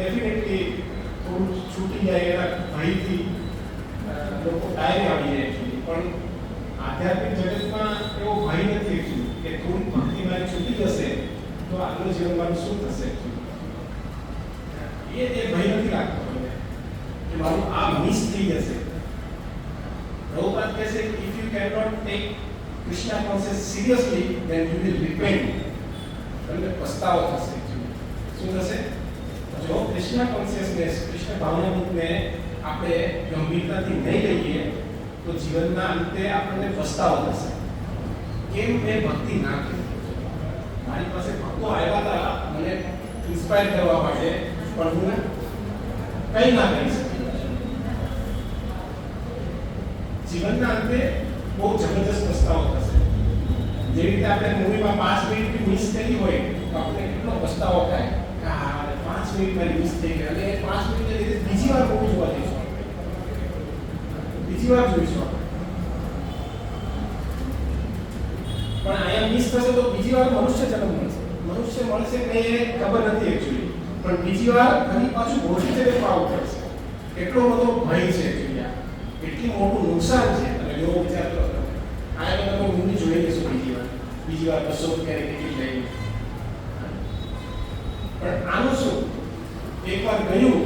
Definitely થોડું છૂટી જાય એના ભયથી લોકો ડાયરી આવી જાય છે. પણ આધ્યાત્મિક જગતમાં એવો ભય નથી એકચ્યુઅલી કે થોડી ભક્તિ મારી છૂટી જશે તો આગળ જીવનમાં શું થશે. એ ભય નથી લાગતો કે મારું આ મિસ થઈ જશે. પ્રભુપાદ કહે છે કે if you can not take Krishna consciousness seriously, then you will repent. તમને પસ્તાવો થશે. શું થશે? જો કૃષ્ણ કોન્શિયસનેસ, કૃષ્ણ ભાવનાને આપણે ગંભીરતાથી નહીં લઈએ તો જીવનના અંતે આપણને પસ્તાવો થશે. કેમ મેં ભક્તિ ના કરી? મારી પાસે ભક્તો આવ્યા હતા મને ઇન્સ્પાયર કરવા માટે, પણ હું કંઈ ના કરી શકી. જીવનના અંતે બહુ જબરદસ્ત પસ્તાવો થશે. જે રીતે આપણે મૂવીમાં 5 મિનિટ મિસ કરી હોય તો આપણે કેટલો પસ્તાવો થાય કે હા 5 મિનિટ મારી મિસ થઈ ગઈ, અને 5 મિનિટની લીધે બીજી વાર મૂવી જોવા જઈશું, બીજી વાર જોઈશું. પણ અહીંયા મિસ થશે તો બીજી વાર મનુષ્ય જન્મ મળશે. મનુષ્ય મળશે કે એ ખબર નથી એકચ્યુઅલી, પણ બીજી વાર ફરી પાછું મોટી જગ્યાએ પાવું પડશે. એટલો બધો ભય છે એકચ્યુઅલી. એટલી મોટું નુકસાન છે. તમે જો વિચાર કરો, આયા તમે મૂવી જોઈ લેશો બીજી વાર બસો રૂપિયાની ટિકિટ લઈ. પણ આનું શું? એકવાર ગયું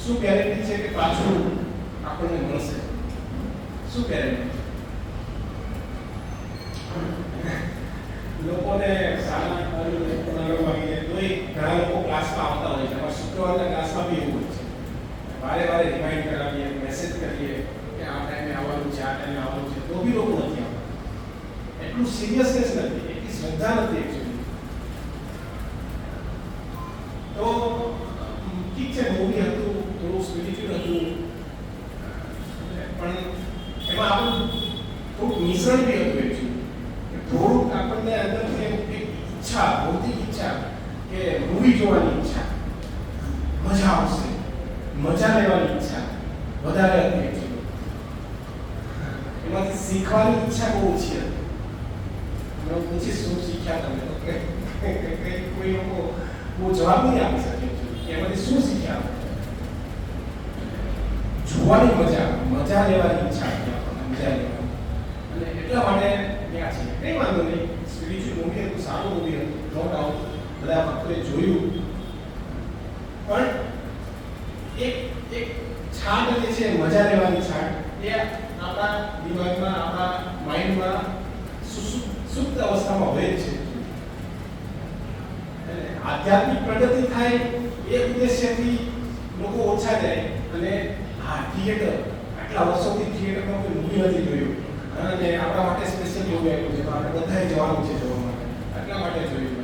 શું ગેરંટી છે કે પાછું આપણને મળશે? શું ગેરંટી? લોકોને સારા ઘણા લોકો ક્લાસમાં આવતા હોય છે. શુક્રવારના ક્લાસમાં બી એવું હોય છે. વારે વારે રિમાઇન્ડ કરાવીએ, મેસેજ કરીએ કે આ ટાઈમે આવવાનું છે, આ ટાઈમે આવવાનું છે, તો બી લોકો નથી આવતા. એટલું સિરિયસનેસ નથી, એટલી શ્રદ્ધા નથી એકચ્યુઅલી. તો ઠીક છે, મૂવી હતું, થોડું સ્પિરિચ્યુઅલ હતું, પણ એમાં આપણું થોડુંક મિશ્રણ બી હતું એકચ્યુઅલી. થોડુંક આપણને અંદરથી એક ઈચ્છા, ભૌતિક ઈચ્છા કે મૂવી જોવાની ઈચ્છા, મજા આવશે, મજા લેવાની ઈચ્છા વધારે હતી એકચ્યુઅલી. એમાંથી શીખવાની ઈચ્છા બહુ ઓછી હતી. મેં પૂછી શું શીખ્યા તમે? તો કોઈ લોકો બહુ જવાબ નહીં આપી શકે એમાંથી શું શીખ્યા. જોવાની મજા લેવાની ઈચ્છા હતી આપણને, મજા લેવાની. અને એટલા માટે ત્યાં છે કંઈ વાંધો નહીં. સ્પિરિચ્યુઅલ મૂવી હતું, સારું મૂવી હતું, નો ડાઉટ બધા ભક્તોએ જોયું. પણ એક છાટ જે છે મજા લેવાની છાટ, એ આપણા દિમાગમાં, આપણા માઇન્ડમાં સુપ્ત અવસ્થામાં હોય છે. આધ્યાત્મિક પ્રગતિ થાય એ ઉદ્દેશ્યથી લોકો ઓછા જાય. અને હા, થિયેટર, આટલા વર્ષોથી થિયેટરમાં કોઈ મૂવી નથી જોયું અને આપણા માટે સ્પેશિયલ મૂવી આવ્યું છે, આપણે બધાએ જવાનું છે જોવા માટે, એટલા માટે જોયું.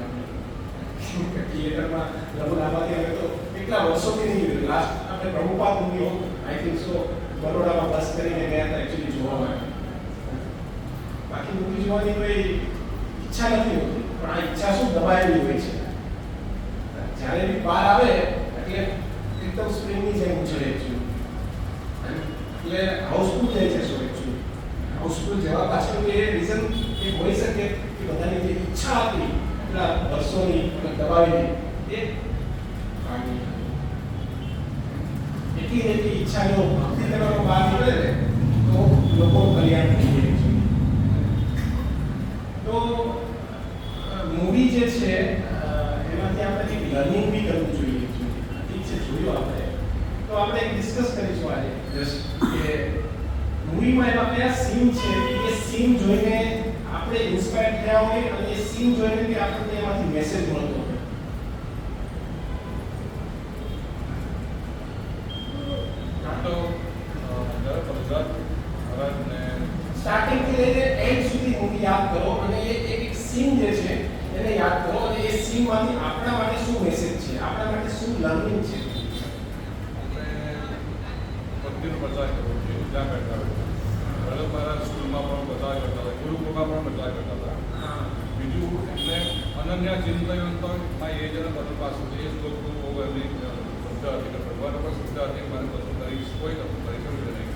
થિયેટરમાં લગભગ અમે તો કેટલા વર્ષોથી નહીં જોયું. લાસ્ટ આપણે Prabhupada movie I think so બરોડામાં બસ કરીને ગયા હતા એકચ્યુઅલી જોવા માટે. બાકી મૂવી જોવાની કોઈ ઈચ્છા નથી હોતી, પણ આ ઈચ્છા શું દબાયેલી હોય છે. જ્યારે બી બહાર આવે એટલે એકદમ સ્પ્રિંગની જેમ ઉછળે છે. એટલે હાઉસફુલ જાય છે. હાઉસફુલ જવા પાછળ એ રીઝન એ હોઈ શકે કે બધાની જે ઈચ્છા હતી એટલા વર્ષોની દબાવેલી એ ભાગી. એટલી ઈચ્છાનો ભક્તિ કરવાનો બહાર નીકળે ને તો લોકોનું કલ્યાણ થઈ જાય છે. તો મૂવી જે છે એમાંથી આપણે એક લર્નિંગ બી કરવું જોઈએ. ઠીક છે, જોયું આપણે તો આપણે એક ડિસ્કસ કરીશું આજે જસ્ટ કે મૂવીમાં એવા કયા સીન છે એ સીન જોઈને આપણે ઇન્સ્પાયર થયા હોય અને એ સીન જોઈને કે આપણને એમાંથી મેસેજ મળતો હોય. સ્ટાર્ટિંગ થી લઈને એન્ડ સુધી મૂવી યાદ કરો અને એક સીન જે છે એને યાદ કરો અને એ સીન માંથી આપણા માટે શું મેસેજ છે, આપણા માટે શું લર્નિંગ છે. ભક્તિનો પ્રચાર કરવો જોઈએ, ત્યાં કરતા હોય. વલ્લભ મહારાજ સ્કૂલમાં પણ પ્રચાર કરતા હતા, ગુરુકુળમાં પણ પ્રચાર કરતા હતા. બીજું એમને અનન્ય ચિંતનમાં એ જરા બધું પાછું એ શ્લોક બહુ એમની શ્રદ્ધા હતી કે ભગવાન પણ શ્રદ્ધા હતી, મારે બધું કરી કોઈ નતું કરી શક્યું નહીં.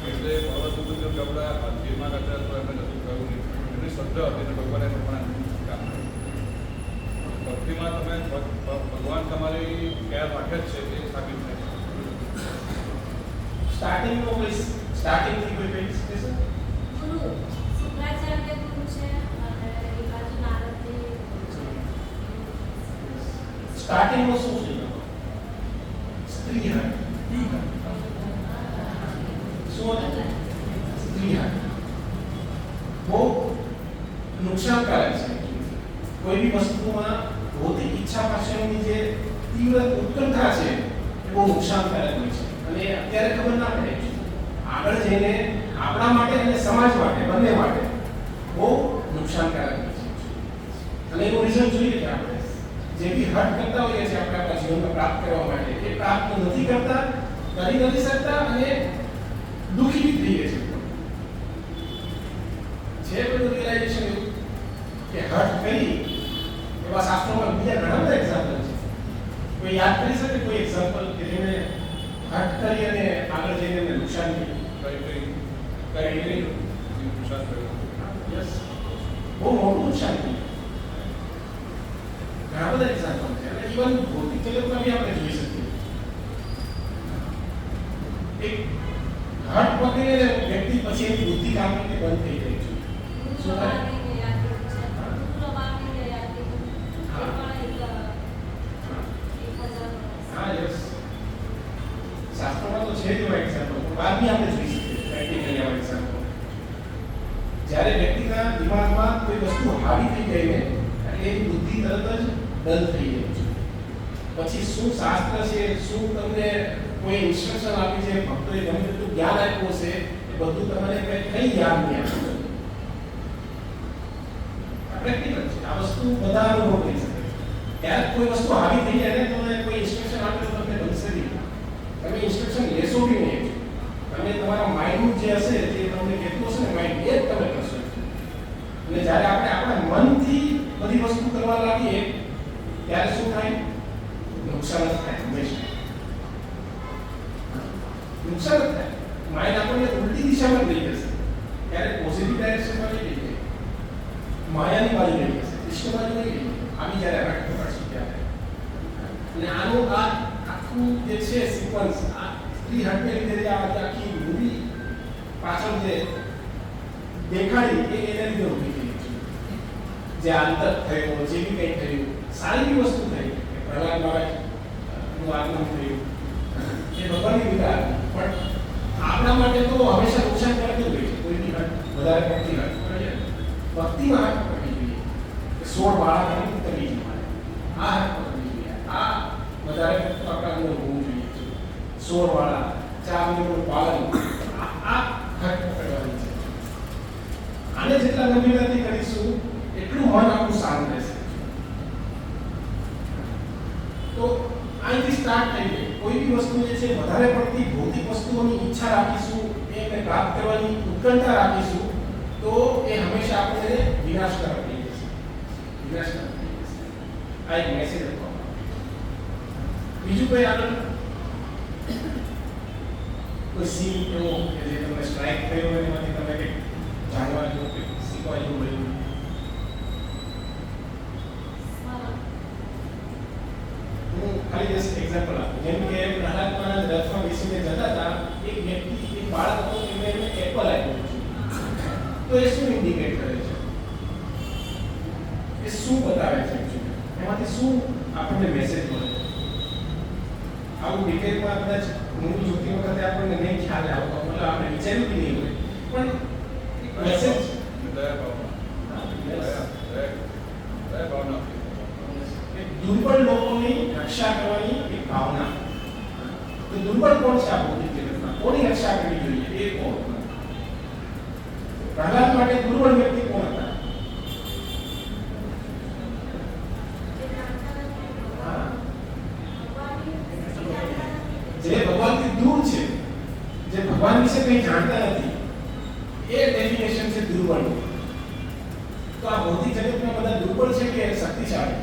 એટલે પર્વત ઉપર કપડા જીવમાં કરતા તો એમને નતું કહ્યું નહીં. એમની શ્રદ્ધા હતી અને ભગવાને પણ કામ કર્યું. ભક્તિમાં તમે ભગવાન તમારી કેર રાખે જ છે એ સાબિત થાય છે. સ્ટાર્ટિંગમાં કોઈ સ્ટાર્ટિંગથી કોઈ કઈ છે સર? ગુરુ શુક્રાચાર્ય ગુરુ છે અને એ બાજુ નારદજી ગુરુ છે. સ્ટાર્ટિંગમાં શું છે? સ્ત્રી હાથ. શું હતું? સ્ત્રી હાથ. બહુ નુકસાનકારક છે. કોઈ બી વસ્તુમાં ભૌતિક ઈચ્છા પાછળની જે તીવ્ર ઉત્કંઠા છે એ બહુ નુકસાનકારક હોય છે અને અત્યારે ખબર ના પડે. આગળ જઈને આપણા માટે અને સમાજ માટે બંને માટે બહુ નુકસાનકારક હોય છે. અને એનું રીઝન જોઈએ કે આપણે જે બી હટ કરતા હોઈએ છીએ આપણે આપણા જીવનમાં પ્રાપ્ત કરવા માટે એ પ્રાપ્ત નથી કરતા, કરી નથી શકતા અને દુઃખી બી થઈએ છીએ. જે બધું રિયલાઇઝેશન એવું કે હટ કરી એવા શાસ્ત્રોમાં બીજા ઘણા બધા એક્ઝામ્પલ છે. કોઈ યાદ કરી શકે કોઈ એક્ઝામ્પલ કે જેને હટ કરી અને આગળ જઈને એમને નુકસાન થયું? કઈ નુકસાન થયું? યસ, બહુ મોટું નુકસાન થયું. ઘણા બધા એક્ઝામ્પલ છે અને ઇવન ભૌતિક જગતમાં બી આપણે જોઈ શકીએ. એક હટ પકડીને વ્યક્તિ પછી એની બુદ્ધિ કામ કરતી બંધ થઈ જાય છે. શું થાય? હા, યસ. શાસ્ત્રોમાં તો છે જ એવા એક્ઝામ્પલ, પણ બહાર બી આપણે જોઈ શકીએ પ્રેક્ટિકલી એવા એક્ઝામ્પલ. જ્યારે વ્યક્તિના દિમાગમાં કોઈ વસ્તુ હાવી થઈ જાય ને એટલે એની બુદ્ધિ તરત જ બંધ થઈ જાય છે. પછી શું શાસ્ત્ર છે, શું તમને કોઈ ઇન્સ્ટ્રક્શન આપી છે, ભક્તોએ ગમે તેટલું જ્ઞાન આપ્યું હશે એ બધું તમારે કંઈ યાદ નહીં આપે. પ્રેક્ટિકલ છે આ વસ્તુ, બધા અનુભવ કરી શકે. ત્યારે કોઈ વસ્તુ હાવી થઈ જાય ને તમને કોઈ ઇન્સ્ટ્રક્શન આપે તો તમને ગમશે નહીં. તમે ઇન્સ્ટ્રક્શન લેશો બી નહીં. તમે તમારા માઇન્ડ જે હશે જે તમને કેટલું હશે ને માઇન્ડ એ જ તમે કરશો. અને જ્યારે આપણે આપણા મનથી બધી વસ્તુ કરવા લાગીએ ત્યારે શું થાય? નુકસાન જ થાય. હંમેશા નુકસાન જ થાય. માઇન્ડ આપણને ઉલટી દિશામાં લઈ જશે. ત્યારે પોઝિટિવ ડાયરેક્શનમાં લઈ જશે, માયાની બાજુ લઈ જશે, કૃષ્ણ બાજુ લઈ જશે. આવી જ્યારે હટ પકડશું ત્યારે. અને આનું આ આખું જે છે સિક્વન્સ, આ સ્ત્રી હટને લીધે આ આખી મૂવી પાછળ જે દેખાડી એ એના લીધે ઊભી થઈ છે. જે આંતર થયો, જે બી કંઈ થયું, સારી બી વસ્તુ થઈ, પ્રહલાદ મહારાજનું આગમન થયું, એ ભગવાનની વિચાર. પણ આપણા માટે તો હંમેશા નુકસાન કરતું હોય છે. કોઈ બી હટ વધારે પડતી હટ પકડે. ભક્તિમાં હટ પકડવી જોઈએ. 16 બાળક કરવી જોઈએ. આ હટ પકડવી જોઈએ. આ વધારે પડતું આપણા અંદર હોવું જોઈએ. 16 વાળા 4 નિયમોનું પાલન, આ હટ પકડવાની છે. આને જેટલા ગંભીરતાથી કરીશું એટલું મન આપણું શાંત રહેશે. તો અહીંથી સ્ટાર્ટ થઈ જાય. કોઈ બી વસ્તુ જે છે વધારે પડતી ભૌતિક વસ્તુઓની ઈચ્છા રાખીશું, એને પ્રાપ્ત કરવાની ઉત્કંઠા રાખીશું તો એ હંમેશા આપણને વિનાશ તરફ લઈ જશે. વિનાશ તરફ લઈ જશે. આ એક મેસેજ હતો. બીજું કોઈ આગળ કોઈ સીન એવો કે જે તમને સ્ટ્રાઇક થયો હોય એમાંથી તમે કંઈક જાણવા જેવું કંઈક શીખવા જેવું હોય? હું ખાલી જસ્ટ એક્ઝામ્પલ આપું. જેમ કે પ્રહલાદ મહારાજ રથમાં બેસીને જતા હતા, એક વ્યક્તિ, એક બાળક હતો, એમને એપલ આપ્યું છે. તો એ શું ઇન્ડિકેટ કરે છે? એ શું બતાવે છે? એમાંથી શું આપણને મેસેજ મળે છે? આવું ડિટેલમાં કદાચ મૂવી જોતી વખતે આપણને નહીં ખ્યાલ આવતો, મતલબ આપણે વિચાર્યું બી નહીં હોય, પણ મેસેજ દુર્બળ લોકોની રક્ષા કરવાની એક ભાવના. તો દુર્બળ કોણ છે આ ભૌતિક જગતમાં? કોની રક્ષા કરવી જોઈએ? એ કોણ? પ્રહલાદ માટે દુર્બળ વ્યક્તિ કોણ હતા? જે ભગવાનથી દૂર છે, જે ભગવાન વિશે કંઈ જાણતા નથી, એ ડેફિનેશન છે દુર્બળ. તો આ ભૌતિક જગતમાં બધા દુર્બળ છે કે શક્તિશાળી?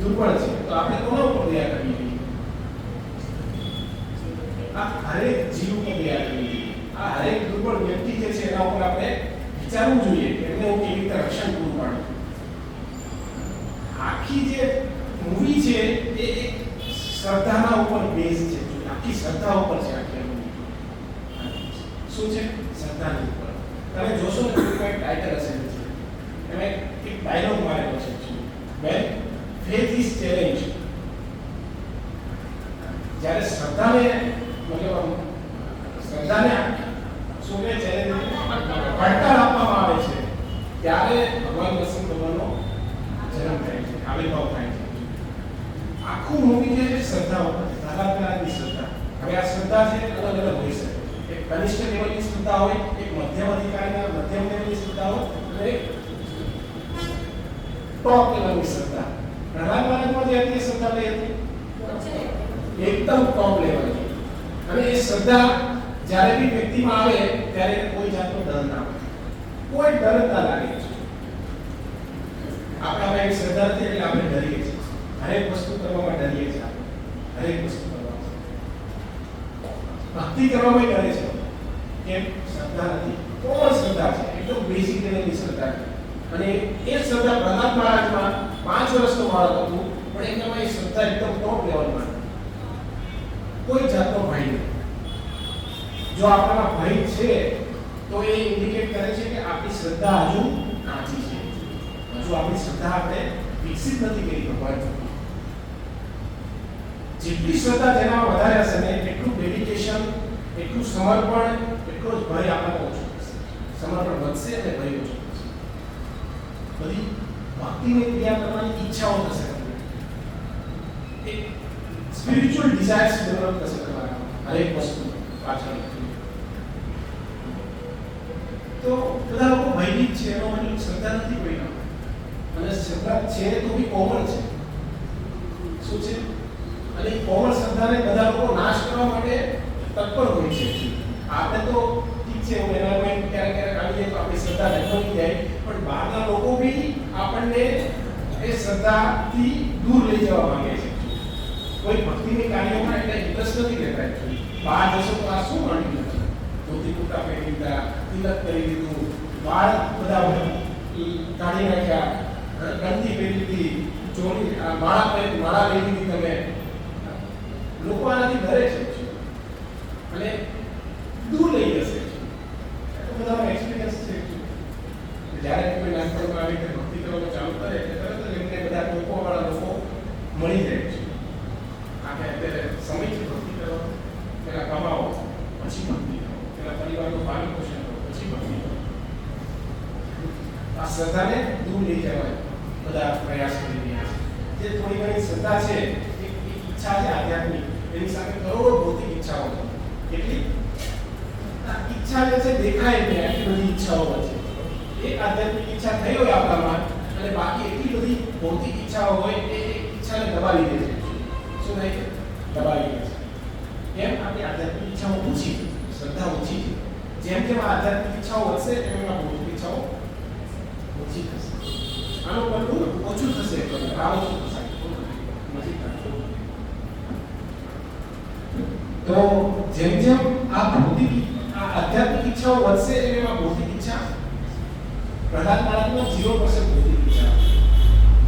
દુર્બળ છે. તો આપણે કોના ઉપર દયા કરવી જોઈએ? આ હરેક જીવ ઉપર દયા કરવી જોઈએ. આ હરેક દુર્બળ વ્યક્તિ જે છે એના ઉપર આપણે વિચારવું જોઈએ કે એમને હું કેવી રીતે રક્ષણ પૂરું પાડું. આખી જે મૂવી છે એ એક શ્રદ્ધાના ઉપર બેઝ છે. આખી શ્રદ્ધા ઉપર છે આખી મૂવી. શું છે? શ્રદ્ધાની ઉપર. તમે જોશો ને તો કોઈ ટાઇટલ હશે છે. એમાં એક ડાયલોગ મારેલો છે. When faith is challenged, જ્યારે શ્રદ્ધાને મતલબ શ્રદ્ધાને શું કે ચેલેન્જ પડકાર આપવામાં આવે છે ત્યારે ભગવાન કૃષ્ણ ભગવાનનો જન્મ થાય છે, આવિર્ભાવ થાય છે. આખું મૂવી જે છે શ્રદ્ધા ઉપર છે, ધારાધરાની શ્રદ્ધા. હવે આ શ્રદ્ધા છે અલગ અલગ હોઈ શકે. એક કનિષ્ઠ લેવલની શ્રદ્ધા હોય, એક મધ્યમ અધિકારીના મધ્યમ લેવલની શ્રદ્ધા હોય અને એક ટોપ લેવલની શ્રદ્ધા. પ્રહલાદ મહારાજમાં જે હતી એ શ્રદ્ધા કઈ હતી? એકદમ ટોપ લેવલની. અને એ શ્રદ્ધા જ્યારે બી વ્યક્તિમાં આવે ત્યારે કોઈ જાતનો ડર ના હોય, કોઈ ડર ના લાગે છે. આપણામાં એક શ્રદ્ધા નથી એટલે આપણે ડરીએ છીએ. હરેક વસ્તુ કરવામાં ડરીએ છીએ. હરેક વસ્તુ કરવામાં ભક્તિ કરવામાં ડરે છે. કેમ? શ્રદ્ધા નથી. કોણ શ્રદ્ધા છે? એકદમ બેઝિક લેવલની શ્રદ્ધા છે. અને એ શ્રદ્ધા પ્રહલાદ મહારાજમાં 5 વર્ષનો બાળક હતું પણ એનામાં એ શ્રદ્ધા એકદમ ટોપ લેવલમાં. કોઈ જાતનો ભય નહીં. જો આપણામાં ભય છે તો એ ઇન્ડિકેટ કરે છે કે આપણી શ્રદ્ધા હજુ કાચી છે. હજુ આપણી શ્રદ્ધા આપણે વિકસિત નથી કરી ભગવાન પ્રત્યે. જેટલી શ્રદ્ધા તેનામાં વધારે હશે ને એટલું ડેડિકેશન, એટલું સમર્પણ, એટલો જ ભય આપણામાં ઓછો થશે. સમર્પણ વધશે અને ભય ઓછો થશે. બધી ભક્તિની ક્રિયા કરવાની ઈચ્છાઓ થશે. એક સ્પિરિચ્યુઅલ ડિઝાયર્સ ડેવલપ થશે તમારા હરેક વસ્તુ પાછળ. તો બધા લોકો ભયભીત છે એનો મતલબ શ્રદ્ધા નથી કોઈના. અને શ્રદ્ધા છે તો બી કોમળ છે. શું છે? અને કોમળ શ્રદ્ધાને બધા લોકો નાશ કરવા માટે તત્પર હોય છે. આપણે તો ઠીક છે એન્વાયરમેન્ટ ક્યારેક ક્યારેક આવીએ તો આપણી શ્રદ્ધા ડગમગી જાય, પણ બહારના લોકો બી આપણને એ શ્રદ્ધાથી દૂર લઈ જવા માંગે છે. કોઈ ભક્તિની કાર્યોમાં એટલે ઇન્ટરેસ્ટ નથી લેતા. બહાર જશો તો આ શું માંડી નથી, ધોતી કુર્તા પહેરી લીધા, તિલક કરી દીધું, વાળ બધા કાઢી નાખ્યા, ગંદી પહેરી લીધી, ચોરી માળા લઈ લીધી તમે. લોકો આનાથી ડરે છે અને દૂર લઈ જશે. તો બધાનો એક્સપિરિયન્સ છે. જ્યારે કોઈ નાનપણમાં આવી રીતે ભક્તિ કરવાનું ચાલુ કરે એટલે તરત જ એમને બધા ટોપોવાળા લોકો મળી જાય છે. આપણે અત્યારે સમય છે ભક્તિ કરવાનો, પહેલા કમાવો પછી ભક્તિ કરો, પહેલા પરિવારનું પાલન પોષણ કરો પછી ભક્તિ કરો. આ શ્રદ્ધાને દૂર લઈ જવાય બધા પ્રયાસ કરી રહ્યા છે. જે થોડી ઘણી શ્રદ્ધા છે, એક ઈચ્છા છે આધ્યાત્મિક, એની સામે કરોડો ભૌતિક ઈચ્છાઓ છે. કેટલી ઈચ્છા જે છે દેખાય નહીં, આટલી બધી ઈચ્છાઓ છે. એક આધ્યાત્મિક ઈચ્છા થઈ હોય આપણામાં અને બાકી એટલી બધી ભૌતિક ઈચ્છાઓ હોય એ ઈચ્છાને દબાવી દે છે. શું થાય છે? દબાવી દે છે. કેમ? આપણી આધ્યાત્મિક ઈચ્છાઓ ઓછી છે, શ્રદ્ધા ઓછી છે. જેમ જેમ આધ્યાત્મિક ઈચ્છાઓ વધશે તેમ એમાં ભૌતિક ઈચ્છાઓ ઓછી થશે. આનું બધું ઓછું થશે, આ ઓછું થશે. તો જેમ જેમ આ ભૌતિક આધ્યાત્મિક ઈચ્છાઓ વધશે એમાં ભૌતિક ઈચ્છા પ્રહલાદ મહારાજમાં 0% ભૌતિક ઈચ્છા,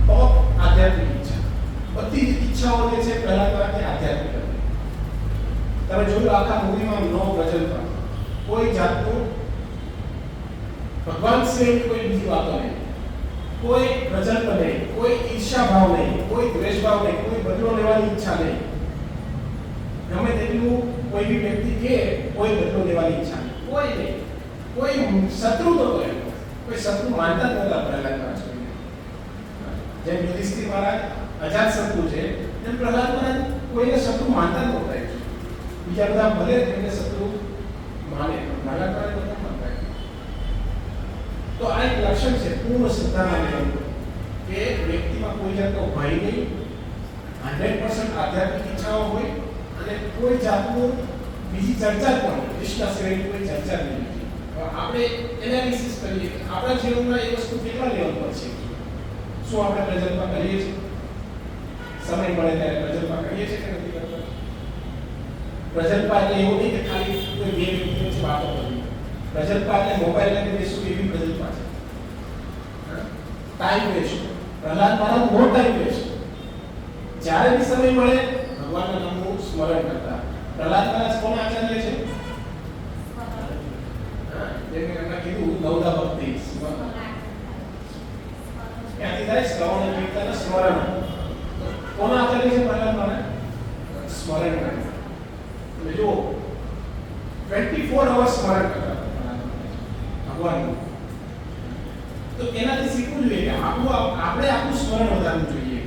ટોપ આધ્યાત્મિક ઈચ્છા. બધી જ ઈચ્છાઓ જે છે પ્રહલાદ મહારાજની આધ્યાત્મિક હતી. તમે જોયું આખા મૂવીમાં નો પ્રજલતા, કોઈ જાતનું ભગવાન સિવાય કોઈ બીજી વાતો નહીં, કોઈ પ્રજલ્પ નહીં, કોઈ ઈર્ષા ભાવ નહીં, કોઈ દ્વેષ ભાવ નહીં, કોઈ બદલો લેવાની ઈચ્છા નહીં. ગમે તેટલું કોઈ બી વ્યક્તિ કે કોઈ બદલો લેવાની ઈચ્છા નહીં, કોઈ નહીં. કોઈ શત્રુ તો કોઈ શત્રુ માનતા જ નહોતા પ્રહલાદ મહારાજ. જેમ યુધિષ્ઠિર મહારાજ અજાત શત્રુ છે તેમ પ્રહલાદ મહારાજ કોઈને શત્રુ માનતા જ નહોતા. બીજા બધા ભલે એમને શત્રુ માને પણ પ્રહલાદ મહારાજ નહોતા માનતા. તો આ એક લક્ષણ છે પૂર્ણ શ્રદ્ધાના નિયમનું, કે વ્યક્તિમાં કોઈ જાતનો ભય નહીં, 100% આધ્યાત્મિક ઈચ્છાઓ હોય અને કોઈ જાતનું બીજી ચર્ચા જ પણ કૃષ્ણ સિવાયની કોઈ ચર્ચા નહીં. આપણે એનાલિસિસ કરીએ કે આપણા જીવનમાં એ વસ્તુ કેટલા લેવલ પર છે. શું આપણે પ્રજલ્પા કરીએ છીએ? સમય મળે ત્યારે પ્રજલ્પા કરીએ છીએ કે નથી કરતા? પ્રજલ્પા એટલે એવું નહીં કે ખાલી કોઈ બે વ્યક્તિ વચ્ચે વાતો કરવી. પ્રજલ્પા એટલે મોબાઈલ લઈને બેસવું એવી પ્રજલ્પા છે. ટાઈમ વેસ્ટ, પ્રહલાદ મહારાજ નો ટાઈમ વેસ્ટ, જ્યારે બી સમય મળે ભગવાનના નામનું સ્મરણ કરતા. પ્રહલાદ મહારાજ કોના આચાર્ય છે? જેને એમણે કીધું નવદા ભક્તિ ક્યાંથી થાય? શ્રવણ કીર્તન સ્મરણ. કોના આચાર્ય છે પ્રહલાદ મહારાજ? સ્મરણ કરે. એટલે જો 24 અવર્સ સ્મરણ કરતા ભગવાનનું. તો એનાથી શીખવું જોઈએ કે આપણે આપણું સ્મરણ વધારવું જોઈએ.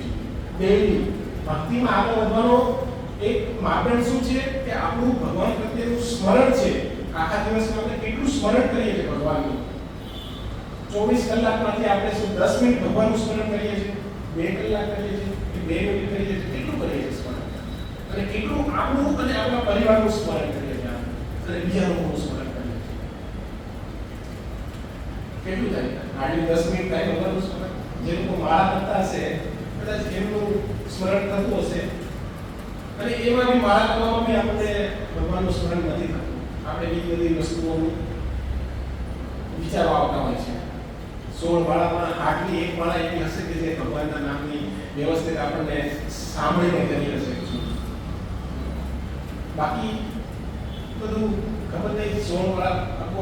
ડેઈલી ભક્તિમાં આગળ વધવાનો એક માપદંડ શું છે કે આપણું ભગવાન પ્રત્યેનું સ્મરણ છે. આખા દિવસમાં આપણે કેટલું સ્મરણ કરીએ છીએ ભગવાનનું? 24 કલાકમાંથી આપણે શું 10 મિનિટ ભગવાનનું સ્મરણ કરીએ છીએ? 2 કલાક કરીએ છીએ કે 2 મિનિટ કરીએ છીએ? કેટલું કરીએ છીએ સ્મરણ? અને કેટલું આપણું અને આપણા પરિવારનું સ્મરણ કરીએ છીએ અને બીજા લોકોનું સ્મરણ કરીએ છીએ? કેટલું થાય? આટલી 10 મિનિટ થાય ભગવાનનું સ્મરણ. જે લોકો માળા કરતા હશે કદાચ એમનું સ્મરણ થતું હશે, અને એમાં બી માળા કરવામાં બી આપણે ભગવાનનું સ્મરણ નથી થતું. આપણે બીજી બધી વસ્તુઓનું વિચારો આવતા હોય છે. 16 માળામાં આટલી એક માળા એવી હશે કે જે ભગવાનના નામની વ્યવસ્થિત આપણને સાંભળીને કરી હશે. બાકી બધું ખબર નહીં. 16 માળા આપો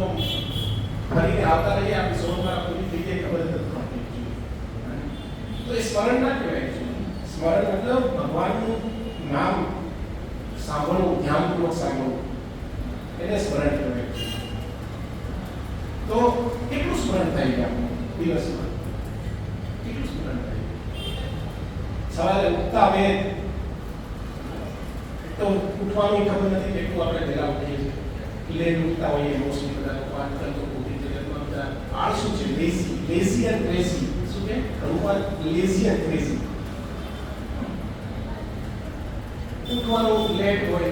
ફરીને આવતા રહીએ, આપણી 16 માળા પૂરી થઈ જાય ખબર જ નથી પડતી. તો એ સ્મરણ ના કહેવાય. સ્મરણ મતલબ ભગવાનનું નામ સાંભળવું, ધ્યાનપૂર્વક સાંભળવું, એને સ્મરણ કહેવાય. તો કેટલું સ્મરણ થાય છે આપણું દિવસમાં? કેટલું સ્મરણ થાય? સવારે ઉઠતા હોય તો ઉઠવાની ખબર નથી કેટલું આપણે વહેલા ઉઠીએ છીએ. લેટ ઉઠતા હોઈએ મોસ્ટલી બધા લોકો. આજકાલ તો ખોટી જગતમાં બધા આળસુ છે. Lazy and crazy. શું કે અનુવાદ? Lazy and crazy. ઉઠવાનું લેટ હોય,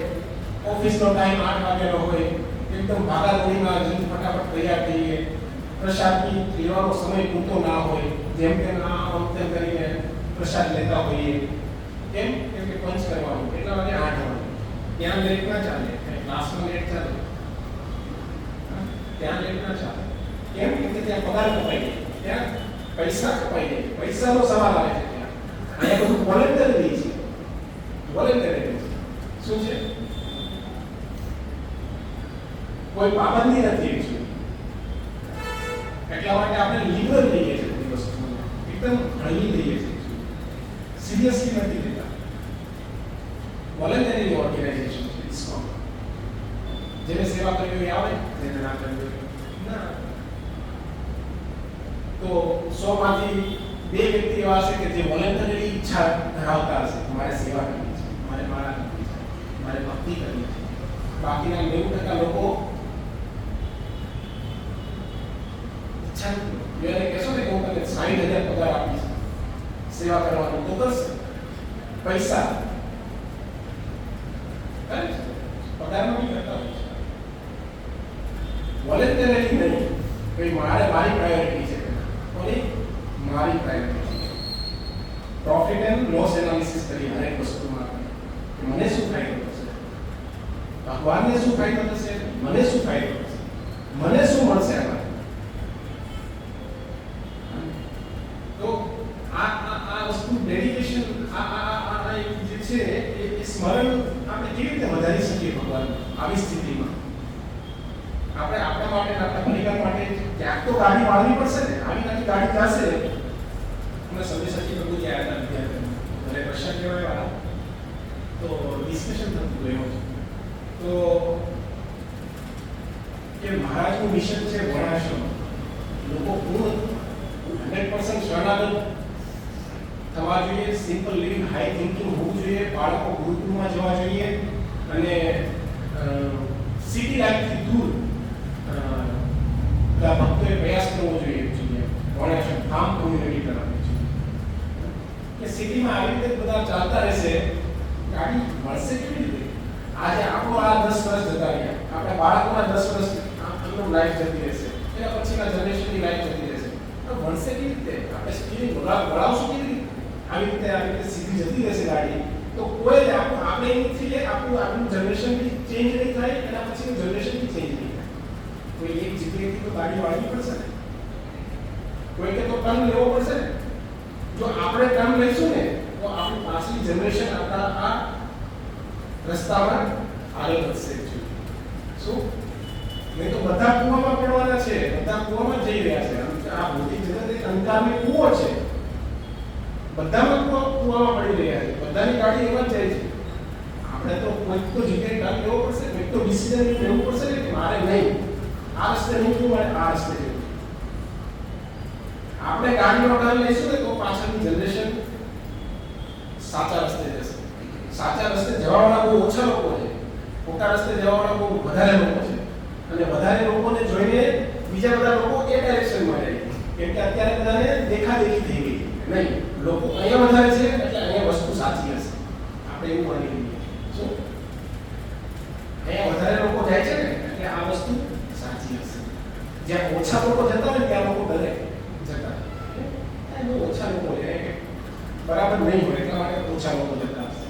ઓફિસનો ટાઈમ 8 વાગ્યાનો હોય, એકદમ ભાગાદોડીમાં જલ્દી ફટાફટ તૈયાર થઈએ, પ્રસાદની લેવાનો સમય પૂરતો ના હોય, જેમ તેમ આમ તેમ કરીને પ્રસાદ લેતા હોઈએ. કેમ? કેમ કે પંચ કરવાનું. કેટલા વાગે? 8 વાગે. ત્યાં લેટ ના ચાલે, ક્લાસમાં લેટ ચાલે, ત્યાં લેટ ના ચાલે. કેમ? કે ત્યાં પગાર કપાઈ જાય, ત્યાં પૈસા કપાઈ જાય, પૈસાનો સવાલ આવે છે. ત્યાં અહીંયા બધું વોલેન્ટરી છે. વોલેન્ટરી શું છે? કોઈ પાબંદી નથી. એટલા માટે આપણે લિબરલ લઈએ છીએ. બધી વસ્તુને એકદમ હળવી લઈએ છીએ, સિરિયસલી નથી લેતા. વોલેન્ટરી ઓર્ગેનાઇઝેશન છે ઇસ્કોન. જેને સેવા કરવી હોય આવે, જેને ના કરવી હોય ના. તો 100 માંથી 2 વ્યક્તિ એવા હશે કે જે વોલેન્ટરી ઈચ્છા ધરાવતા હશે કે મારે સેવા કરવી છે, મારે માળા કરવી છે, મારે ભક્તિ કરવી છે. બાકીના 90% લોકો ઈચ્છા નથી. એને કહેશો ને કે હું તમને 60,000 પગાર આપીશ સેવા કરવાનું, તો કરશે. પૈસા પગારમાં બી કરતા હોય છે. વોલેન્ટરી નહીં. ભાઈ મારી પ્રાયોરિટી છે. કોની? મારી પ્રાયોરિટી છે. પ્રોફિટ એન્ડ લોસ એનાલિસિસ કરી હરેક વસ્તુમાં. મને શું ફાયદો થશે? ભગવાનને શું ફાયદો થશે? મને શું ફાયદો થશે? મને શું મળશે આમાં? તો આ વસ્તુ ડેડિકેશન, જે છે એ સ્મરણ આપણે કેવી રીતે વધારી શકીએ ભગવાન આવી સ્થિતિમાં? આપણે આપણા માટે, આપણા પરિવાર માટે ક્યાંક તો ગાડી વાળવી પડશે ને. આવી નાની ગાડી જશે. અમે સમજી શકીએ પ્રભુ જે આવ્યા હતા વિદ્યાર્થીઓ ઘરે પ્રશ્ન કહેવાય વાળા, તો ડિસ્કશન થતું રહ્યું. તો કે મહારાજનું મિશન છે વર્ણાશ્રમ. લોકો પૂર્ણ 100% શરણાગત થવા જોઈએ, સિમ્પલ લિવિંગ, હાઈ થિંકિંગ હોવું જોઈએ, બાળકો ગુરુકુળમાં જવા જોઈએ અને સિટી લાઈફથી દૂર ભક્તોએ પ્રયાસ કરવો જોઈએ. વર્ણાશ્રમ ફાર્મ કોમ્યુનિટી તરફ કે સિટીમાં આવી રીતે બધા ચાલતા રહેશે, ગાડી મળશે કેવી રીતે? આજે આપણો આ 10 વર્ષ જતા રહ્યા, આપણા બાળકોના 10 વર્ષ આમનું લાઈફ જતી રહેશે, એના પછીના જનરેશનની લાઈફ જતી રહેશે. તો મળશે કેવી રીતે? આપણે સ્ટીરિંગ વળાવશું કેવી રીતે? આવી રીતે સીધી જતી રહેશે ગાડી, તો કોઈ આપણે એમથી આપણું જનરેશન બી ચેન્જ નહીં થાય, એના પછીનું જનરેશન બી ચેન્જ નહીં થાય. કોઈ એક જગ્યાએથી તો ગાડી વાળવી પડશે ને, કોઈ કે તો ટર્ન લેવો પડશે ને. જો આપણે ટર્મ લઈશું ને તો આપણી પાછલી જનરેશન આપણા આ રસ્તામાં આગળ વધશે શું નહીં તો બધા કૂવામાં પડવાના છે, બધા કૂવામાં જઈ રહ્યા છે. આ ભૌતિક જગત એક અંધારનો કૂવો છે, બધામાં કૂવામાં પડી રહ્યા છે, બધાની ગાડી એમાં જ જાય છે. આપણે તો કોઈક તો જગ્યાએ ટર્ન લેવો પડશે, કોઈક તો ડિસિઝન લેવું પડશે ને કે મારે નહીં આ રસ્તે નહીં જવું, મારે આ રસ્તે જવું. આપણે ગાડીનો ટર્ન લઈશું ને તો પાછળની જનરેશન સાચા રસ્તે જશે. સાચા રસ્તે જવાવાળા બહુ ઓછા લોકો છે, ખોટા રસ્તે જવાવાળા બહુ વધારે લોકો છે. અને વધારે લોકોને જોઈને બીજા બધા લોકો એ ડાયરેક્શનમાં જાય, કેમ કે અત્યારે બધાને દેખાદેખી થઈ ગઈ. નહીં, લોકો અહીંયા વધારે છે એટલે અહીંયા વસ્તુ સાચી હશે, આપણે એવું માની લઈએ. શું અહીંયા વધારે લોકો જાય છે ને એટલે આ વસ્તુ સાચી હશે. જ્યાં ઓછા લોકો જતા હોય ત્યાં લોકો ડરે જતા. બહુ ઓછા લોકો જાય બરાબર નહીં હોય એટલા માટે ઓછા લોકો જતા હશે.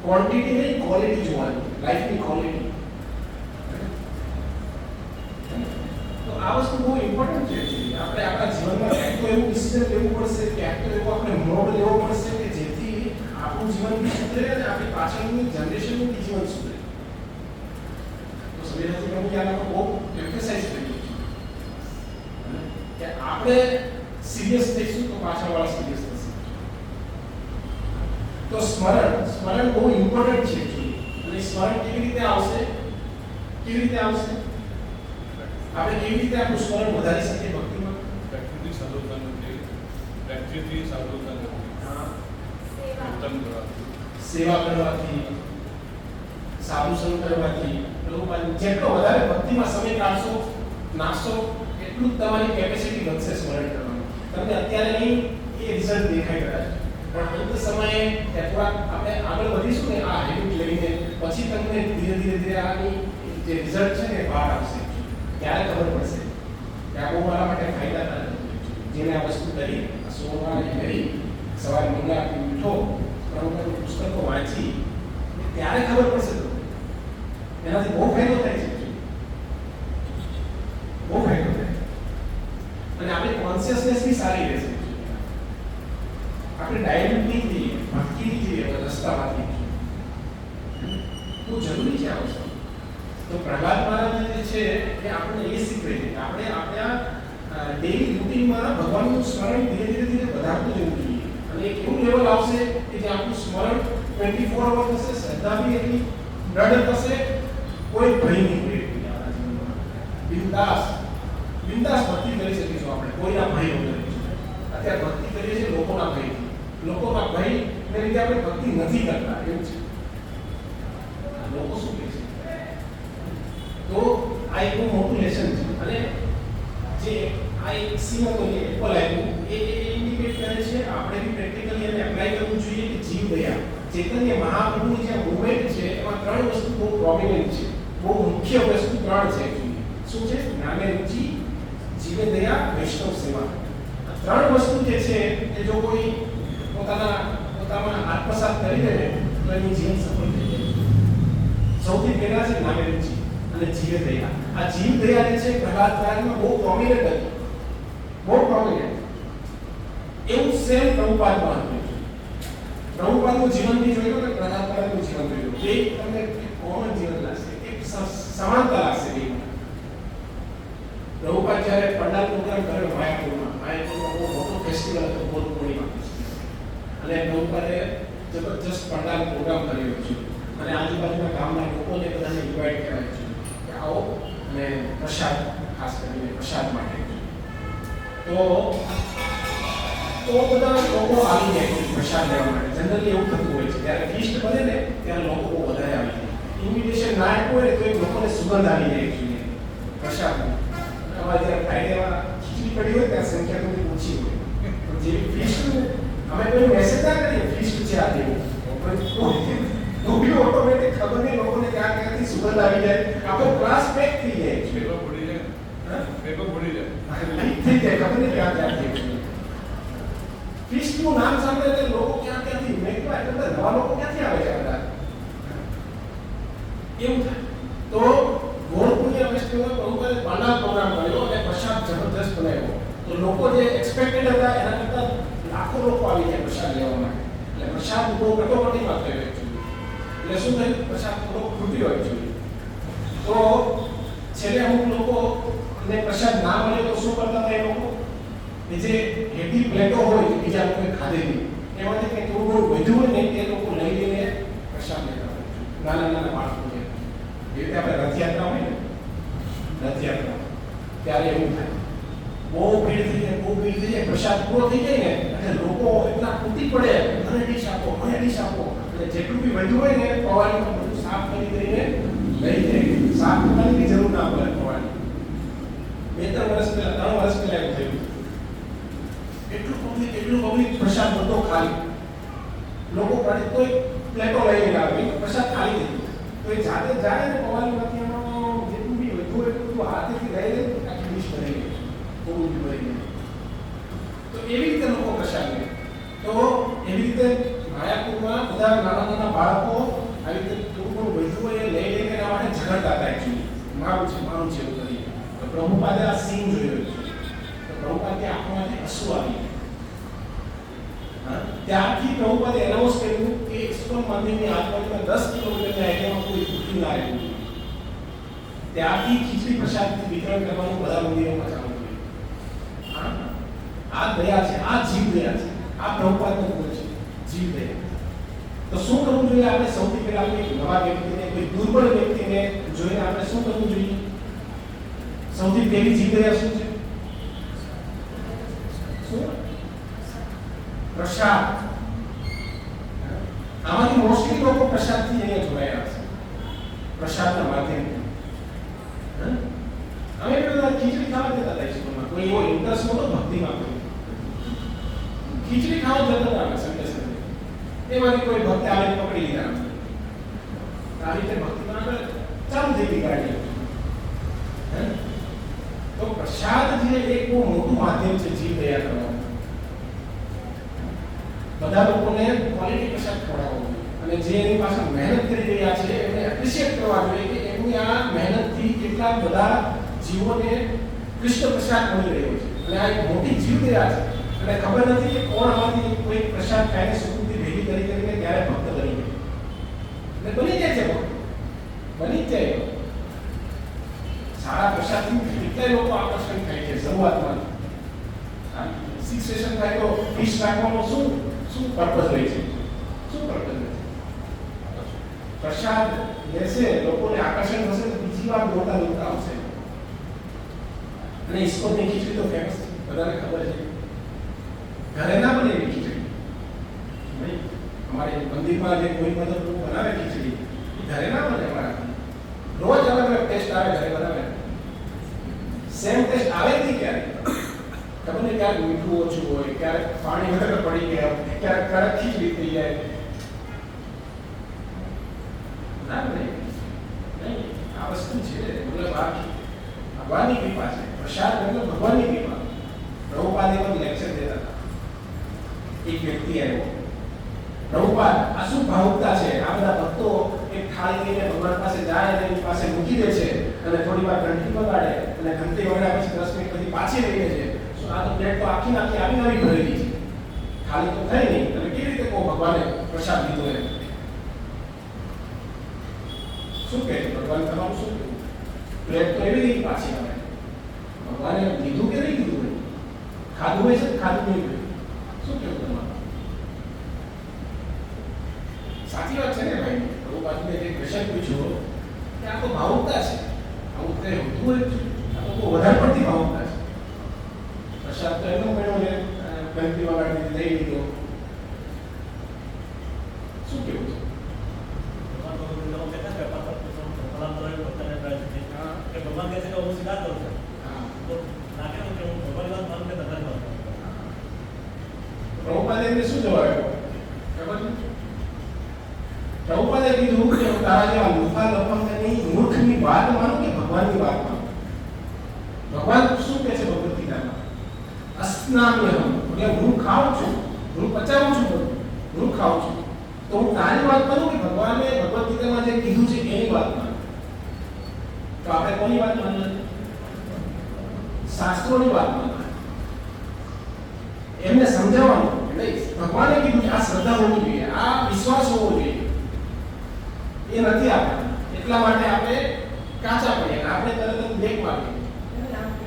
ક્વોન્ટિટી નહીં, ક્વોલિટી જોવાની, લાઈફની ક્વોલિટી. તો આ વસ્તુ બહુ ઇમ્પોર્ટન્ટ છે. આપણે આપણા જીવનમાં ક્યાંક તો એવું ડિસિઝન લેવું પડશે, ક્યાંક તો એવો આપણે મોડ લેવો પડશે કે જેથી આપણું જીવન બી સુધરે અને આપણી પાછળની જનરેશનનું બી જીવન સુધરે. તો સમીરાજી પ્રભુ આના પર બહુ એમ્ફેસાઇઝ કરી કે આપણે સિરિયસ થઈશું તો પાછળવાળા સિરિયસ થશે. તો સ્મરણ બહુ ઇમ્પોર્ટન્ટ છે. અને સ્મરણ કેવી રીતે આવશે? કેવી રીતે આવશે? આપણે કેવી રીતે આપણું સ્મરણ વધારી શકીએ ભક્તિમાં? પ્રેક્ટિસથી સાધુ સંગતિ, પ્રેક્ટિસથી સાધુ સંગતિ, સેવા કરવાથી, સાધુ સંગ કરવાથી, જેટલો વધારે ભક્તિમાં સમય કાઢશો, નાખશો, એટલું જ તમારી કેપેસિટી વધશે સ્મરણ કરવાની. તમને અત્યારે નહીં એ રિઝલ્ટ દેખાઈ રહ્યા છે, પણ અંત સમયે થોડાક આપણે આગળ વધીશું ને આ હેબિટ લઈને, પછી તમને ધીરે ધીરે આની જે રિઝલ્ટ છે ને બહાર આવશે. ત્યારે ખબર પડશે કે આ બહુ મારા માટે ફાયદાકારક છે. જેને આ વસ્તુ કરી, સોમવારે કરી, સવારે મંગળ આરતી ઉઠો, પ્રભુના પુસ્તકો વાંચી, ત્યારે ખબર પડશે તો એનાથી બહુ ફાયદો થાય છે. બહુ ફાયદો થાય અને આપણી કોન્શિયસનેસ બી સારી રહેશે. આપણે ડાયરેક્ટ નહીં થઈએ, ભટકી જઈએ રસ્તામાંથી. બહુ જરૂરી છે આ વસ્તુ. તો પ્રહલાદ મહારાજ જે છે એ આપણને એ શીખવે છે કે આપણે આપણા ડેઈલી રૂટીનમાં ભગવાનનું સ્મરણ ધીરે ધીરે વધારતું જવું જોઈએ. અને એક એવું લેવલ આવશે કે જે આપણું સ્મરણ 24 અવર થશે, શ્રદ્ધા બી એટલી દ્રઢ થશે, કોઈ ભય નહીં રહે આપણા જીવનમાં. બિંદાસ ભક્તિ કરી શકીશું આપણે કોઈના ભય વગર. અત્યારે ભક્તિ કરીએ છીએ લોકોના ભયથી. લોકોના ભયને લીધે આપણે ભક્તિ નથી કરતા એવું છે. લોકો શું કહે છે? તો આ એક બહુ મોટું લેસન છે. અને જે આ એક સીમા તો એપલ આપ્યું એ ઇન્ડિકેટ કરે છે આપણે બી પ્રેક્ટિકલી એને એપ્લાય કરવું જોઈએ કે જીવ દયા ચૈતન્ય મહાપ્રભુની જે મૂવમેન્ટ છે એમાં ત્રણ વસ્તુ બહુ પ્રોમિનન્ટ છે, બહુ મુખ્ય વસ્તુ ત્રણ છે. શું છે? જ્ઞાને રુચિ, જીવે દયા, વૈષ્ણવ સેવા. આ ત્રણ વસ્તુ જે છે એ જો કોઈ પોતામાં આત્મસાત કરી દે તો એનું જીવન સફળ થઈ જાય. સૌથી પહેલા છે જ્ઞાને રુચિ અને જીવ દયા. આ જીવ દયા જે છે પ્રહલાદ મહારાજમાં બહુ પ્રોમિનન્ટ હતી, બહુ પ્રોમિનન્ટ. એવું સેમ પ્રભુપાદમાં હતું. પ્રભુપાદનું જીવન બી જોયું ને પ્રહલાદ મહારાજનું જીવન જોયું, બે તમને કોમન જીવન લાગશે, એક સમાનતા લાગશે બેમાં. પ્રભુપાદ જ્યારે પંડાલ પ્રોગ્રામ કર્યો માયાપુરમાં બહુ મોટો ફેસ્ટિવલ હતો બોધ પૂર્ણિમા, અને પ્રભુપાદે જબરજસ્ત પંડાલ પ્રોગ્રામ કર્યો છે અને આજુબાજુના ગામના લોકોને બધાને ઇન્વાઇટ કર્યા છે કે આવો અને પ્રસાદ, ખાસ કરીને પ્રસાદ માટે. તો બધા લોકો આવી જાય છે પ્રસાદ લેવા માટે. જનરલી એવું થતું હોય છે જ્યારે ફીસ્ટ બને ને ત્યારે લોકો બહુ વધારે આવી જાય. ઇન્વિટેશન ના આપ્યું હોય ને તો એ લોકોને સુગંધ આવી જાય છે પ્રસાદની. અમારે જ્યારે ફ્રાઈડેમાં ખીચડી પડી હોય ત્યાં સંખ્યા થોડી ઓછી હોય, પણ જેવી ફીસ્ટ અમે કોઈ મેસેજ ના કરીએ ફીસ્ટ છે આ દેવું તો બી ઓટોમેટિક ખબર નહીં લોકોને ક્યાં ક્યાંથી સુગંધ આવી જાય, આખો ક્લાસ પેક થઈ જાય છે. પેપર પડી જાય, પેપર પડી જાય, લીક થઈ જાય, ખબર નહીં ક્યાં ક્યાંથી. ફીસ્ટનું નામ સાંભળે એટલે લોકો ક્યાં ક્યાંથી, મેં કીધું આ બધા નવા લોકો ક્યાંથી આવે છે બધા એવું થાય. તો ગોળ પુણ્ય ફેસ્ટિવલ પ્રભુપાદે પંડાલ પ્રોગ્રામ કર્યો અને પ્રસાદ જબરદસ્ત બનાવ્યો. તો લોકો જે એક્સપેક્ટેડ હતા એના કરતાં પ્રસાદ બહુ કટોકટીમાં થયો એકચ્યુઅલી. એટલે શું થયું, પ્રસાદ થોડો ખૂટ્યો એકચ્યુઅલી. તો છેલ્લે અમુક લોકો ને પ્રસાદ ના મળે તો શું કરતા હતા એ લોકો, કે જે હેવી પ્લેટો હોય બીજા લોકોએ ખાધેલી એમાંથી કંઈ થોડું વધ્યું હોય ને એ લોકો લઈ લઈને પ્રસાદ લેતા હોય નાના નાના બાળકોને. એ રીતે આપણે રથયાત્રા હોય ને, રથયાત્રા ત્યારે એવું થાય, બહુ ભીડ થઈ જાય, પ્રસાદ પૂરો થઈ જાય ને એટલે લોકો એટલા તૂટી પડે, મને ડીશ આપો, મને ડીશ આપો. એટલે જેટલું બી વધ્યું હોય ને પવાલીમાં બધું સાફ કરી કરીને લઈ જાય. સાફ કરવાની જરૂર ના પડે પવાલી. 2-3 વર્ષ પહેલા, 3 વર્ષ પહેલા એવું થયું. એટલું પબ્લિક પ્રસાદ બધો ખાલી, લોકો કોઈ પ્લેટો લઈને આવે, પ્રસાદ ખાલી થઈ ગયો. તો એ જાતે જાય ને પવાલીમાંથી એનો જેટલું બી વધ્યું હોય એટલું હાથેથી લઈ લે, આખી ડીશ ભરી ગઈ, થોડું બી ભરી ગઈ. તો એવી રીતે લોકો પ્રસાદ લે. તો એવી રીતે માયાપુરમાં બધા નાના નાના બાળકો આવી રીતે થોડું વધ્યું હોય એ લઈ લઈને એના માટે ઝઘડતા હતા એકચ્યુઅલી. મારું છે એવું કરી. તો પ્રભુપાદે આ સીન જોયું છે. તો પ્રભુપાદે આંખોમાંથી હસુ આવી. ત્યારથી પ્રભુપાદે એનાઉન્સ કર્યું કે ઇસ્કોન મંદિરની આજુબાજુમાં 10 કિલોમીટરના એરિયામાં કોઈ ભૂખ્યું ના રહેવું. ત્યારથી ખીચડી પ્રસાદથી વિતરણ કરવાનું બધા મંદિરોમાં ચાલુ કર્યું. આ દયા છે, આ જીવ દયા છે, આ પ્રભુપાદનો ગુણ છે, જીવ દયા. તો શું કરવું જોઈએ આપણે? સૌથી પહેલા કોઈ નવા વ્યક્તિને, કોઈ દુર્બળ વ્યક્તિને જોઈને આપણે શું કરવું જોઈએ? સૌથી પહેલી જીવ દયા શું છે? શું? પ્રસાદ. આમાંથી મોસ્ટલી લોકો પ્રસાદથી અહીંયા જોડાયા છે, પ્રસાદના માધ્યમથી. અમે બધા ખીચડી ખાવા જતા હતા સ્કૂલમાં, કોઈ એવો ઇન્ટરેસ્ટ નહોતો ભક્તિમાં. ખીચડી ખાવા જતા હતા અમે સન્ડે સન્ડે. એમાંથી કોઈ ભક્ત આવે પકડી લીધા. આ રીતે ભક્તિમાં આપણે ચાલુ થઈ ગઈ ગાડી. તો પ્રસાદ જે એક બહુ મોટું માધ્યમ છે જીવ દયા કરવાનું. બધા લોકોને ક્વોલિટી પ્રસાદ ખવડાવવો અને જે એની પાછળ મહેનત કરી રહ્યા છે એમને એપ્રિશિએટ કરવા જોઈએ કે એમની આ મહેનતથી કેટલા બધા જીવોને કૃષ્ણ પ્રસાદ મળી રહ્યો છે. અને આ એક મોટી જીવ દયા છે. અને ખબર નથી કે કોણ આમાંથી કોઈ પ્રસાદ ખાઈને સુખથી ભેગી કરીને ક્યારે ભક્ત બની ગયો. એટલે બની જાય છે ભક્ત, બની જ જાય. સારા પ્રસાદથી કેટલાય લોકો આકર્ષણ થાય છે શરૂઆતમાં. 6 સેશન થાય તો ફીસ રાખવાનો શું પર્પઝ હોય છે? શું પર્પઝ હોય છે? પ્રસાદ લેશે, લોકોને આકર્ષણ થશે તો બીજી વાર દોડતા આવશે. અને ઇસ્કોનની ખીચડી તો ફેમસ છે, બધાને ખબર છે. ઘરે ના બને એવી ખીચડી. ભાઈ અમારે મંદિરમાં જે કોઈ મતલબ લોકો બનાવે ખીચડી, ઘરે ના બને અમારા. રોજ અલગ અલગ ટેસ્ટ આવે, ઘરે બનાવે સેમ ટેસ્ટ આવે નહીં. ક્યારેક ખબર નહીં, ક્યારેક મીઠું ઓછું હોય, ક્યારેક પાણી વધારે પડી ગયા, ક્યારેક કડક ખીચડી થઈ જાય. ના નહીં, આ વસ્તુ છે મતલબ આ ભગવાનની કૃપા છે. પ્રસાદ મતલબ ભગવાનની કૃપા. પ્રભુપાદે પણ લેક્ચર દેતા હતા. એક વ્યક્તિ આવ્યો, પ્રભુપાદ આ શું ભાવુકતા છે? આ બધા ભક્તો એક થાળી લઈને ભગવાન પાસે જાય અને એની પાસે મૂકી દે છે અને થોડી વાર ઘંટી વગાડે અને ઘંટી વગાડ્યા પછી 10 મિનિટ પછી પાછી લઈ લે છે. આ તો પ્લેટ તો આખી આવી નવી ભરેલી છે, ખાલી તો થઈ નહીં. તમે કેવી રીતે કહો ભગવાને પ્રસાદ લીધો એમ? શું કહે ભગવાન? તમારું શું કહેવું? પ્લેટ તો એવી નહીં પાછી આવે. ભગવાને લીધું કે નહીં લીધું હોય? ખાધું હોય છે, ખાધું નહીં હોય? શું કહેવું તમારું? સાચી વાત છે ને ભાઈ? પ્રભુપાદને જે ક્વેશ્ચન પૂછ્યો કે આ તો ભાવુકતા છે. આવું કંઈ હોતું હોય? આ તો બહુ વધારે પડતી ભાવુકતા છે. પ્રસાદ તો એનો મળ્યો ને ઘંટી વગાડી લઈ લીધો. શું કેવું છે? ભગવાન કહે છે કે હું સ્વીકાર કરું છું. તો નાખે હું ભગવાનની વાત માનું કે તમારી વાત માનું. પ્રભુપાદે એમને શું જવાબ આપ્યો ખબર છે? પ્રભુપાદે કીધું કે હું તારા જેવા લુફા લફંગની મૂર્ખની વાત માનું કે ભગવાનની વાત માનું? ભગવાન શું કહે છે ભગવદ ગીતામાં? અસ્નામ્યહમ, એટલે હું ખાઉં છું, હું પચાવું છું, હું ખાઉં છું. તો હું તારી વાત માનું કે ભગવાને ભગવદ ગીતામાં જે કીધું છે એની વાત માનું? તો આપણે કોની વાત માનવાની? શાસ્ત્રોની વાત માનવાની. એમને સમજાવવાનું નહીં, ભગવાને કીધું કે આ શ્રદ્ધા હોવી જોઈએ, આ વિશ્વાસ હોવો જોઈએ. એ નથી આપણે, એટલા માટે આપણે કાચા પડીએ અને આપણે તરત જ બ્રેક મારીએ.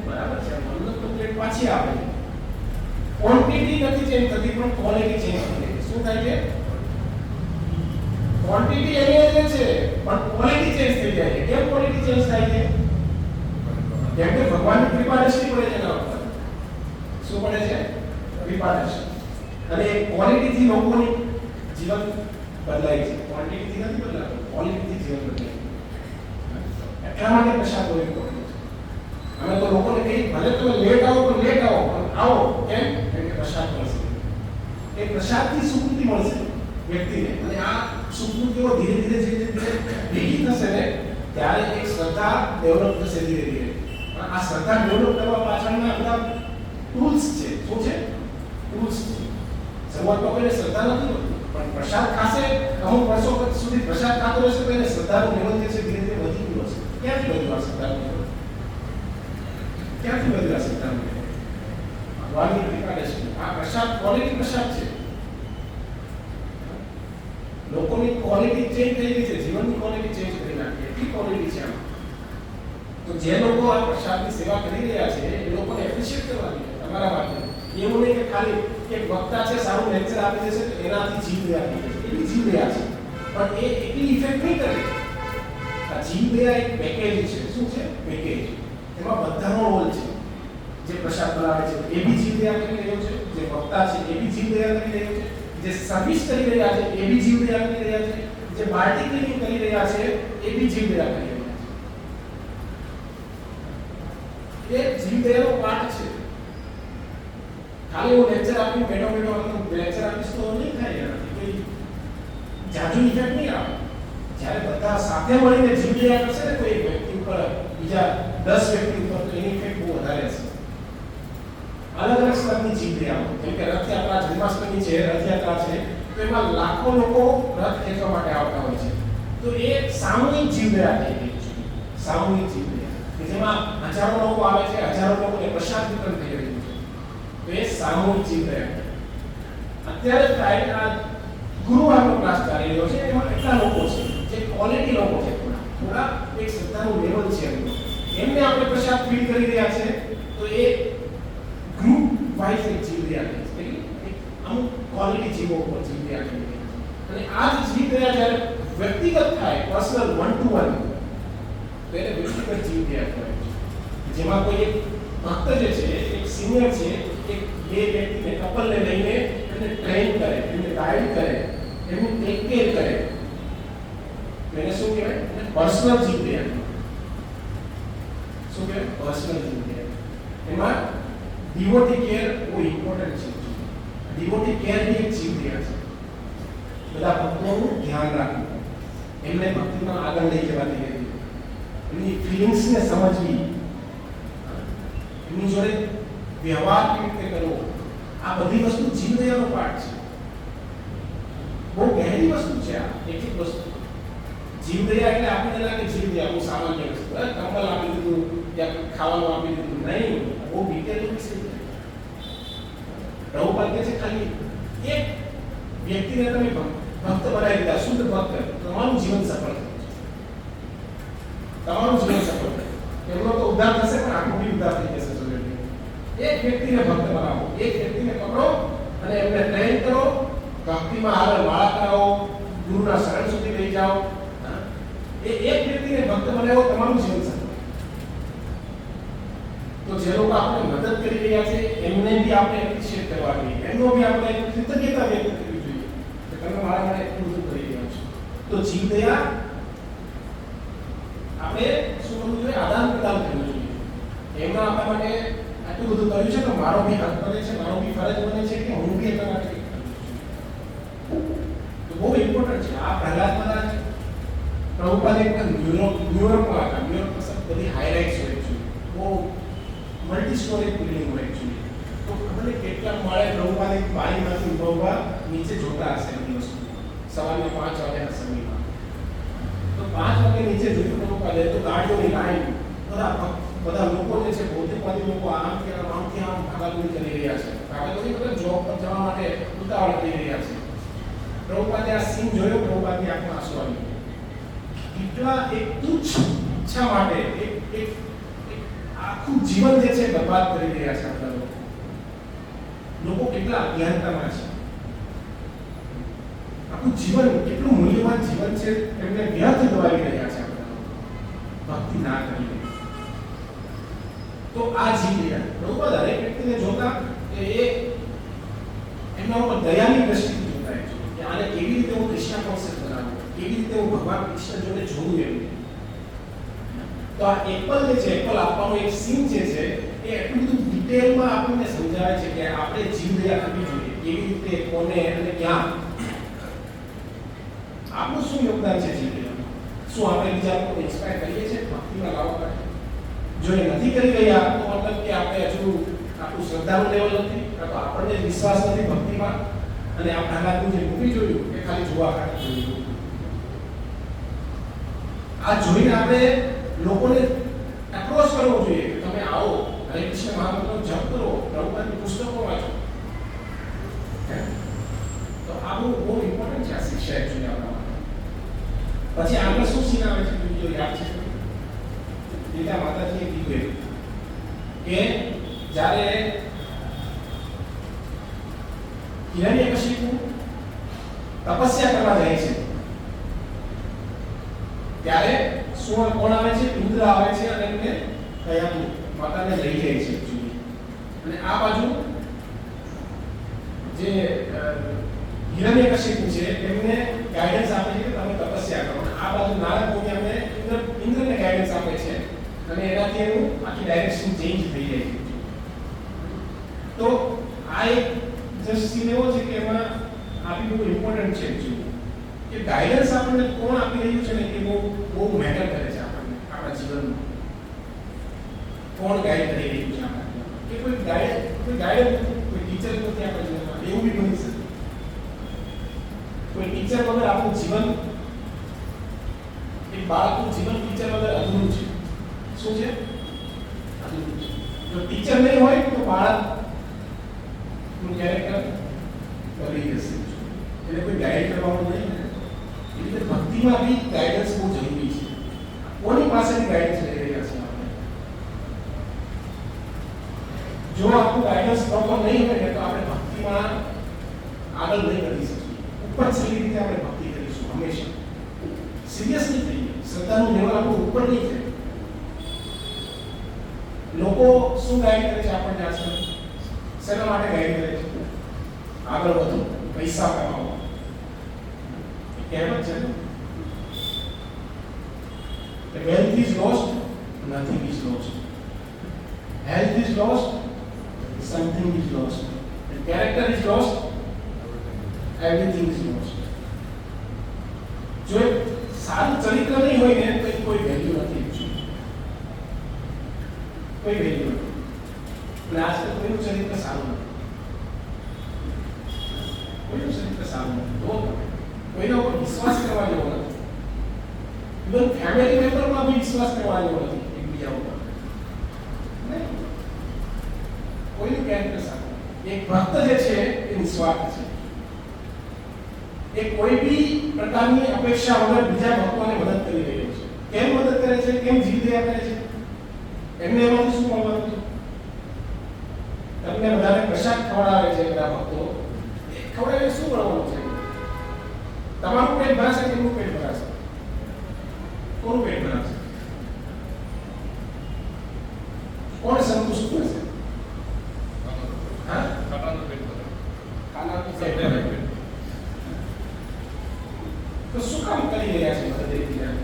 બરાબર છે, મતલબ તો પ્લેટ પાછી આપે. ક્વોન્ટિટી નથી ચેન્જ થતી પણ ક્વોલિટી ચેન્જ થઈ છે. શું થાય છે? ક્વોન્ટિટી એની જ છે પણ ક્વોલિટી ચેન્જ થઈ જાય છે. કેમ ક્વોલિટી ચેન્જ થાય છે? કેમ કે ભગવાનની કૃપા દ્રષ્ટિ પડે છે એના ઉપર. શું પડે છે? કૃપા દ્રષ્ટિ. અને એ ક્વોલિટીથી લોકોની જીવન બદલાય છે. ક્વોન્ટિટીથી નથી બદલાતું, ક્વોલિટીથી જીવન બદલાય છે. એટલા માટે પ્રસાદ હોય છે. અમે તો લોકોને કહીએ ભલે તમે લેટ આવો પણ લેટ આવો, પણ આવો. કેમ? કેમ કે પ્રસાદ મળશે. એ પ્રસાદથી સુકૃતિ મળશે વ્યક્તિને. અને આ સુકૃતિઓ ધીરે ધીરે ભેગી થશે ને ત્યારે એક શ્રદ્ધા ડેવલપ થશે ધીરે ધીરે. પણ આ શ્રદ્ધા ડેવલપ કરવા પાછળના બધા ટૂલ્સ છે. શું છે? ટૂલ્સ છે. શરૂઆતમાં કોઈને શ્રદ્ધા નથી હોતી, પણ પ્રસાદ ખાશે અમુક વર્ષો સુધી પ્રસાદ ખાતો રહેશે તો એને શ્રદ્ધાનું લેવલ જે છે ધીરે ધીરે વધી ગયું હશે. ક્યાંથી વધ્યું આ શ્રદ્ધાનું લેવલ? ક્યાંથી વધ્યું આ શ્રદ્ધાનું લેવલ? ભગવાનની કૃપા છે. આ પ્રસાદ ક્વોલિટી પ્રસાદ છે. લોકોની ક્વોલિટી ચેન્જ થઈ ગઈ છે, જીવનની ક્વોલિટી ચેન્જ કરી નાખી. એટલી ક્વોલિટી છે આમાં. તો જે લોકો આ પ્રસાદની સેવા કરી રહ્યા છે એ લોકોને એપ્રિશિએટ કરવાની છે તમારા માટે. એવું નહીં કે ખાલી એક વક્તા છે સારું લેક્ચર આપી દેશે તો એનાથી જીવ દયા થઈ જશે. એટલી જીવ દયા છે પણ એ એટલી ઇફેક્ટ નહીં કરે. આ જીવ દયા એક પેકેજ છે. શું છે? પેકેજ. એમાં બધાનો રોલ છે. જે પ્રસાદ બનાવે છે એ બી જીવ દયા કરી રહ્યો છે, જે વક્તા છે એ બી જીવ દયા કરી રહ્યો છે, જે સર્વિસ કરી રહ્યા છે એ બી જીવ દયા કરી રહ્યા છે, જે બાલ્ટી ક્લીનિંગ કરી રહ્યા છે એ બી જીવ દયા કરી રહ્યા છે. એ જીવ દયાનો પાઠ છે. ખાલી હું લેક્ચર આપી બેઠો લેક્ચર આપીશ તો નહીં થાય. એનાથી કોઈ જાજુ ઇફેક્ટ નહીં આવે. જ્યારે બધા સાથે મળીને જીવ દયા કરશે ને કોઈ વ્યક્તિ ઉપર, બીજા 10 વ્યક્તિ ઉપર, તો એની ઇફેક્ટ બહુ વધારે હશે. અલગ અલગ સ્તરની જીવ દયા. જેમ કે રથયાત્રા, જન્માષ્ટમી છે, રથયાત્રા છે, તો એમાં લાખો લોકો રથ ખેંચવા માટે આવતા હોય છે. તો એ સામૂહિક જીવ દયા થઈ ગઈ છે. સામૂહિક જીવ દયા કે જેમાં હજારો લોકો આવે છે, હજારો લોકોને પ્રસાદ વિતરણ થઈ રહ્યું છે. તો એ સામૂહિક જીવ દયા. અત્યારે આ ગુરુવારનો ક્લાસ ચાલી રહ્યો છે, એમાં એટલા લોકો છે જે ક્વોલિટી લોકો છે. થોડા એક શ્રદ્ધાનું લેવલ છે એમને આપણે પ્રસાદ ફીડ કરી રહ્યા છે. તો એ ગ્રુપ વાઇઝ એક જીવ દયા છે. અમુક ક્વોલિટી જીવો ઉપર જીવ દયા કરી રહ્યા છે. અને આ જ જીવ દયા જ્યારે વ્યક્તિગત થાય, પર્સનલ 1 to 1, તો એને વ્યક્તિગત જીવ દયા કહેવાય છે. જેમાં કોઈ એક ભક્ત જે છે, એક સિનિયર છે, એક બે વ્યક્તિને, કપલને લઈને એમને ટ્રેન કરે, એમને ગાઈડ કરે, એમનું ટેક કેર કરે. એને શું કહેવાય? પર્સનલ જીવ દયા. શું કહેવાય? પર્સનલ જીવ દયા. એમાં ડિવોટી કેર બહુ ઇમ્પોર્ટન્ટ છે. ડિવોટી કેર ની એક જીવ દયા છે. બધા ભક્તોનું ધ્યાન રાખવું, એમને ભક્તિમાં આગળ લઈ જવા દેવી, એમની ફિલિંગ્સને સમજવી, એમની જોડે વ્યવહાર કેવી રીતે કરવો, આ બધી વસ્તુ જીવ દયાનો પાઠ છે. બહુ ગહેરી વસ્તુ છે આ એક એક વસ્તુ. જીવ દયા એટલે આપણને લાગે જીવ દયા બહુ સામાન્ય વસ્તુ, કંબલ આપી દીધું યા ખાવાનું આપી દીધું, નહીં. બહુ ડિટેલ વિષય છે. પ્રભુપાદ કહે છે ખાલી એક વ્યક્તિને તમે ભક્ત બનાવી દીધા, શુદ્ધ ભક્ત, તમારું જીવન સફળ થયું. તમારું જીવન સફળ થયું. એમનો તો ઉદ્ધાર થશે પણ આખું બી ઉદ્ધાર થઈ જશે. એક વ્યક્તિને ભક્ત બનાવો, એક વ્યક્તિને પકડો અને એમને ટ્રેન કરો, ભક્તિમાં આગળ વાળા કરાવો, ગુરુના શરણ સુધી લઈ જાઓ. એ એક વ્યક્તિને ભક્ત બનાવો, તમારું જીવન સફળ. તો જે લોકો આપણે મદદ કરી રહ્યા છે એમને બી આપણે એપ્રિશિએટ કરવા જોઈએ, એમનો બી આપણે કૃતજ્ઞતા વ્યક્ત કરવી જોઈએ કે તમે મારા માટે એટલું બધું કરી રહ્યા છો. તો જીવ દયા આપણે શું કરવું જોઈએ? આદાન પ્રદાન કરવું જોઈએ. એમના આપણા માટે આટલું બધું કર્યું છે તો મારો બી હક બને છે, મારો બી ફરજ બને છે કે હું બી એમના માટે કંઈક કરું છું. તો બહુ ઇમ્પોર્ટન્ટ છે. આ પ્રહલાદ મહારાજ પ્રભુપાદ એક ન્યુયોર્કમાં હતા. ન્યુયોર્કમાં બધી હાઈલાઇટ્સ હોય છે, બહુ મલ્ટી સ્ટોરેજ બિલ્ડિંગ હોય છે. તો ખબર કેટલા માળે પ્રભુપાદ બારીમાંથી ઉભા નીચે જોતા હશે એ વસ્તુ. સવારના 5 વાગ્યાના સમયમાં તો 5 વાગે નીચે જોયું પ્રભુપાદે તો ગાડીઓની લાઈન, બધા લોકો જે છે ભૌતિકવાદી લોકો આમથી આમ ભાગાદોડી કરી રહ્યા છે. ભાગાદોડી મતલબ જોબ પર જવા માટે ઉતાવળ કરી રહ્યા છે. પ્રભુપાદે આ સીન જોયો, પ્રભુપાદની આંખમાં આંસુ આવી ગયા. કેટલા એક તુચ્છ ઈચ્છા માટે એક આખું જીવન જે છે બરબાદ કરી રહ્યા છે આપણા લોકો. લોકો કેટલા અજ્ઞાનતામાં છે. આખું જીવન કેટલું મૂલ્યવાન જીવન છે એમને વ્યર્થ ગવાવી રહ્યા છે આપણા લોકો, ભક્તિ ના કરીને. તો આ જીવ રહ્યા પ્રભુપાદ દરેક વ્યક્તિને જોતા એ એમના ઉપર દયાની દ્રષ્ટિથી જોતા હોય છે કે આને કેવી રીતે હું કૃષ્ણ કોન્સેપ્ટ બનાવું, કેવી રીતે હું ભગવાન કૃષ્ણ જોડે જોઉં એમ. તો આ એપલ જે છે, એપલ આપવાનો એક સીન જે છે એ એટલું બધું ડિટેલમાં આપણને સમજાવે છે કે આપણે જીવ દયા કરવી જોઈએ, કેવી રીતે, કોને અને ક્યાં. આપણું શું યોગદાન છે જીવ દયામાં? શું આપણે બીજા લોકોને ઇન્સ્પાયર કરીએ છીએ ભક્તિમાં લાવવા માટે? જો એ નથી કરી રહ્યા તો મતલબ કે આપણે હજુ આપણું શ્રદ્ધાનું લેવલ નથી, કાં તો આપણને વિશ્વાસ નથી ભક્તિમાં, અને આ પ્રહલાદનું જે મૂવી જોયું એ ખાલી જોવા ખાતર જોયું. આ જોઈને આપણે લોકોને એપ્રોચ કરવો જોઈએ કે તમે આવો, હરે કૃષ્ણ મહામંત્રનો જપ કરો, પ્રભુપાદની પુસ્તકો વાંચો. તો આ બહુ ઇમ્પોર્ટન્ટ છે આ શિક્ષા એકચ્યુઅલી આપણા માટે. પછી આગળ શું સીન આવે છે બીજો યાદ છે? ગીતા માતાજીએ કીધું કે જ્યારે હિરણ્યકશિપુ તપસ્યા કરવા જાય છે ત્યારે શું કોણ આવે છે? ઇન્દ્ર આવે છે અને એમને કયા માતાને લઈ જાય છે. અને આ બાજુ જે હિરણ્યકશિપુ છે એમને ગાઈડન્સ આપે છે કે તમે તપસ્યા કરો. આ બાજુ નારદ મુનિ અમને ઇન્દ્રને ગાઈડન્સ આપે છે અને એનાથી એનું આખી ડાયરેક્શન ચેન્જ થઈ જાય છે. તો આ એક જસ્ટ સીન એવો છે કે એમાં આપી બહુ ઇમ્પોર્ટન્ટ છે કે ગાઈડન્સ આપણને કોણ આપી રહ્યું છે ને એ બહુ મેટર કરે છે આપણને આપણા જીવનમાં. કોણ ગાઈડ કરી રહ્યું છે આપણને? કે કોઈ ગાઈડ કોઈ ટીચર નથી આપણા જીવનમાં, એવું બી બની શકે. કોઈ ટીચર વગર આપણું જીવન, એક બાળકનું જીવન ટીચર વગર અધૂરું છે. શું છે? અધૂરું છે. જો ટીચર નહીં હોય તો બાળકનું કેરેક્ટર બગડી જશે. એટલે કોઈ ગાઈડ કરવાનું નહીં. એટલે ભક્તિમાં બી ગાઈડન્સ બહુ જરૂરી છે. કોની પાસેથી ગાઈડન્સ લઈ રહ્યા છે આપણે? જો આપણું ગાઈડન્સ પ્રોપર નહીં હોય ને તો આપણે ભક્તિમાં આગળ નહીં વધી શકીએ. ઉપર છેલ્લી રીતે આપણે ભક્તિ કરીશું હંમેશા. સિરિયસ નહીં થઈએ, શ્રદ્ધાનું લેવલ આપણું ઉપર નહીં થાય. લોકો શું ગાઈડ કરે છે આપણને આજકાલ? શેના માટે ગાઈડ કરે છે? આગળ વધો, પૈસા કમાવો. કહેવત છે ને, wealth is lost, nothing is lost. Health is lost, something is lost. And character is lost, everything is lost. જો સારું ચરિત્ર નહીં હોય ને તો કોઈ વેલ્યુ નથી. કોઈ વેલ્યુ નથી. અને આજકાલ કોઈનું ચરિત્ર સારું નથી. કોઈનું ચરિત્ર સારું નથી. તો કોઈના ઉપર વિશ્વાસ કરવા જેવો નથી. ઇવન ફેમિલી મેમ્બરમાં બી વિશ્વાસ કરવા જેવો નથી એકબીજા ઉપર. કોઈનું કેરેક્ટર સારું. એક ભક્ત જે છે એ નિસ્વાર્થ છે. એ કોઈ બી પ્રકારની અપેક્ષા વગર બીજા ભક્તોને મદદ કરી રહ્યો છે. કેમ મદદ કરે છે? કેમ જીવ દયા કરે છે? એમને એમાંથી શું મળવાનું છે? તમને બધાને પ્રસાદ ખવડાવે છે બધા ભક્તો. એ ખવડાવીને શું મળવાનું છે? તમારું પેટ ભરાશે કે એનું પેટ ભરાશે? કોનું પેટ ભરાશે? કોણ સંતુષ્ટ થશે? હા, ખાનાનું પેટ ભરે. ખાનાનું પેટ ભરે. તો શું કામ કરી રહ્યા છે મદદ એકબીજાને?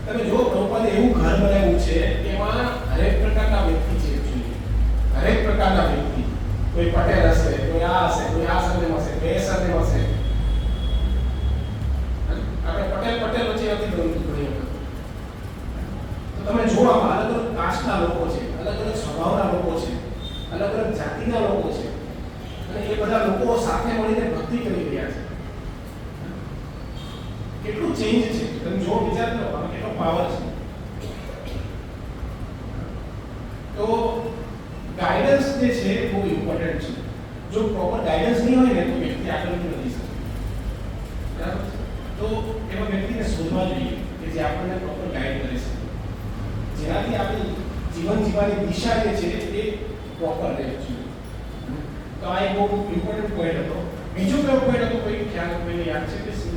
તમે જો પ્રભુપાદે એવું ઘર બનાવ્યું છે એમાં હરેક પ્રકારના વ્યક્તિ છે. હરેક પ્રકારના વ્યક્તિ, કોઈ પટેલ હશે, કોઈ આ હશે, કોઈ આ સરનેમ હશે, કોઈ એ સરનેમ હશે. આપણે પટેલ વચ્ચે નથી બનતું ઘણી વખત. તો તમે જો આમાં અલગ અલગ કાસ્ટના લોકો છે, અલગ અલગ સ્વભાવના લોકો છે, અલગ અલગ જાતિના લોકો છે, અને એ બધા લોકો સાથે મળીને ભક્તિ કરી રહ્યા છે. કેટલું ચેન્જ છે તમે જો વિચાર કરો, આમાં કેટલો પાવર છે. તો ગાઈડન્સ જે છે બહુ ઇમ્પોર્ટન્ટ છે. જો પ્રોપર ગાઈડન્સ નહીં હોય ને તો વ્યક્તિ આગળ નથી વધી શકે. બરાબર છે? તો એવા વ્યક્તિને શોધવા જોઈએ કે જે આપણને પ્રોપર ગાઈડ કરી શકે, જેનાથી આપણી જીવન જીવવાની દિશા જે છે એ પ્રોપર રહે છે. તો આ એક બહુ ઇમ્પોર્ટન્ટ પોઈન્ટ હતો. બીજો કયો પોઈન્ટ હતો, કોઈ ખ્યાલ કોઈને યાદ છે કે શું?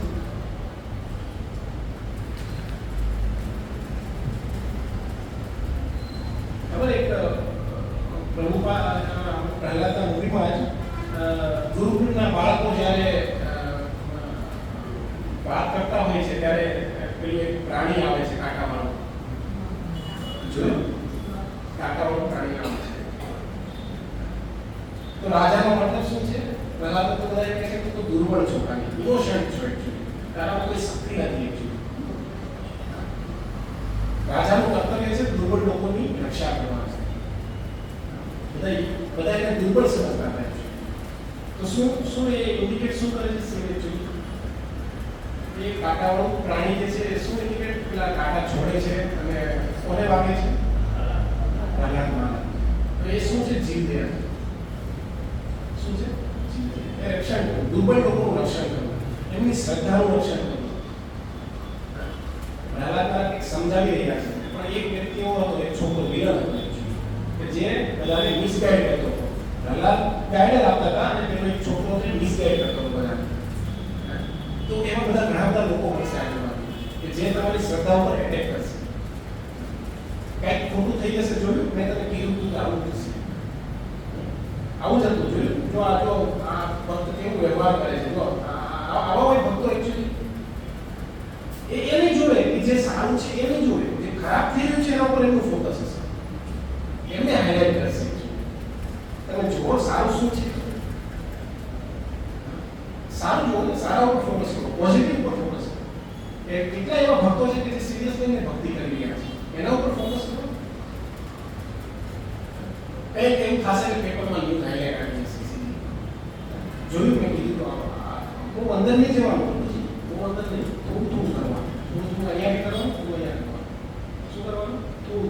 ખબર એક પ્રહલાદના મૂવીમાં જ ગુરુકુળના બાળકો જ્યારે વાત કરતા હોય છે ત્યારે પેલું એક પ્રાણી આવે છે કાંટાવાળું. જોયું? કાંટાવાળું પ્રાણી આવે છે. તો રાજાનો મતલબ શું છે? પ્રહલાદ તો બધા કહે છે કે તું દુર્બળ છો, ખાલી ઇનોસન્ટ છો, એકચ્યુઅલી તારામાં કોઈ શક્તિ નથી. એકચ્યુઅલી રાજાનું કર્તવ્ય છે દુર્બળ લોકોની રક્ષા કરવાનું. બધા એને દુર્બળ સમજતા હોય છે. તો શું એ ઇન્ડિકેટ શું કરે છે? એકચ્યુઅલી એ કાંટાવાળું પ્રાણી જે છે શું ઇન્ડિકેટ? પેલા કાંટા છોડે છે અને કોને વાગે છે? પ્રહલાદમાં. તો એ શું છે? જીવદયા. શું છે? જીવદયા. એ રક્ષણ કરવું, દુર્બળ લોકોનું રક્ષણ કરવું, એમની શ્રદ્ધાનું રક્ષણ કરવું. પ્રહલાદ સમજાવી રહ્યા છે, પણ એક વ્યક્તિ એવો હતો, એક છોકરો વિરલ હતો કે જે બધાને મિસગાઈડ કરતો હતો. પ્રહલાદ ગાઈડ આપતા હતા અને પેલો એક છોકરો છે મિસગાઈડ કરતો હતો બધાને. તો એવા બધા ઘણા બધા લોકો મળશે આજુબાજુ કે જે તમારી શ્રદ્ધા ઉપર એટેક કરશે. કંઈક ખોટું થઈ જશે. જોયું? મેં તને કીધું તું આવું થશે, આવું જ હતું. જોયું? જો આ ભક્ત કેવું વ્યવહાર કરે છે, જો આવા હોય ભક્તો એકચ્યુઅલી એ નહીં જોવે કે જે સારું છે એ નહીં જોવે, જે ખરાબ થઈ રહ્યું છે એના ઉપર એમનું ફોકસ હશે, એમને હાઇલાઇટ કરશે. તમે જુઓ સારું શું છે, સારું જુઓ ને, સારા ઉપર ફોકસ કરો, પોઝિટિવ ઉપર ફોકસ કરો. કેટલા એવા ભક્તો છે કે જે સિરિયસ લઈને ભક્તિ કરી રહ્યા છે, એના ઉપર ફોકસ કરો. કંઈક એવું થશે કે પેપરમાં ન્યૂઝ હાઇલાઇટ આવી જશે. જોયું? મેં કીધું તો હું અંદર નહીં જવાનું, હું અંદર નહીં, થોડું કરવાનું. તું અહીંયા કરવાનું, તું અહીંયા કરવાનું. શું કરવાનું? તું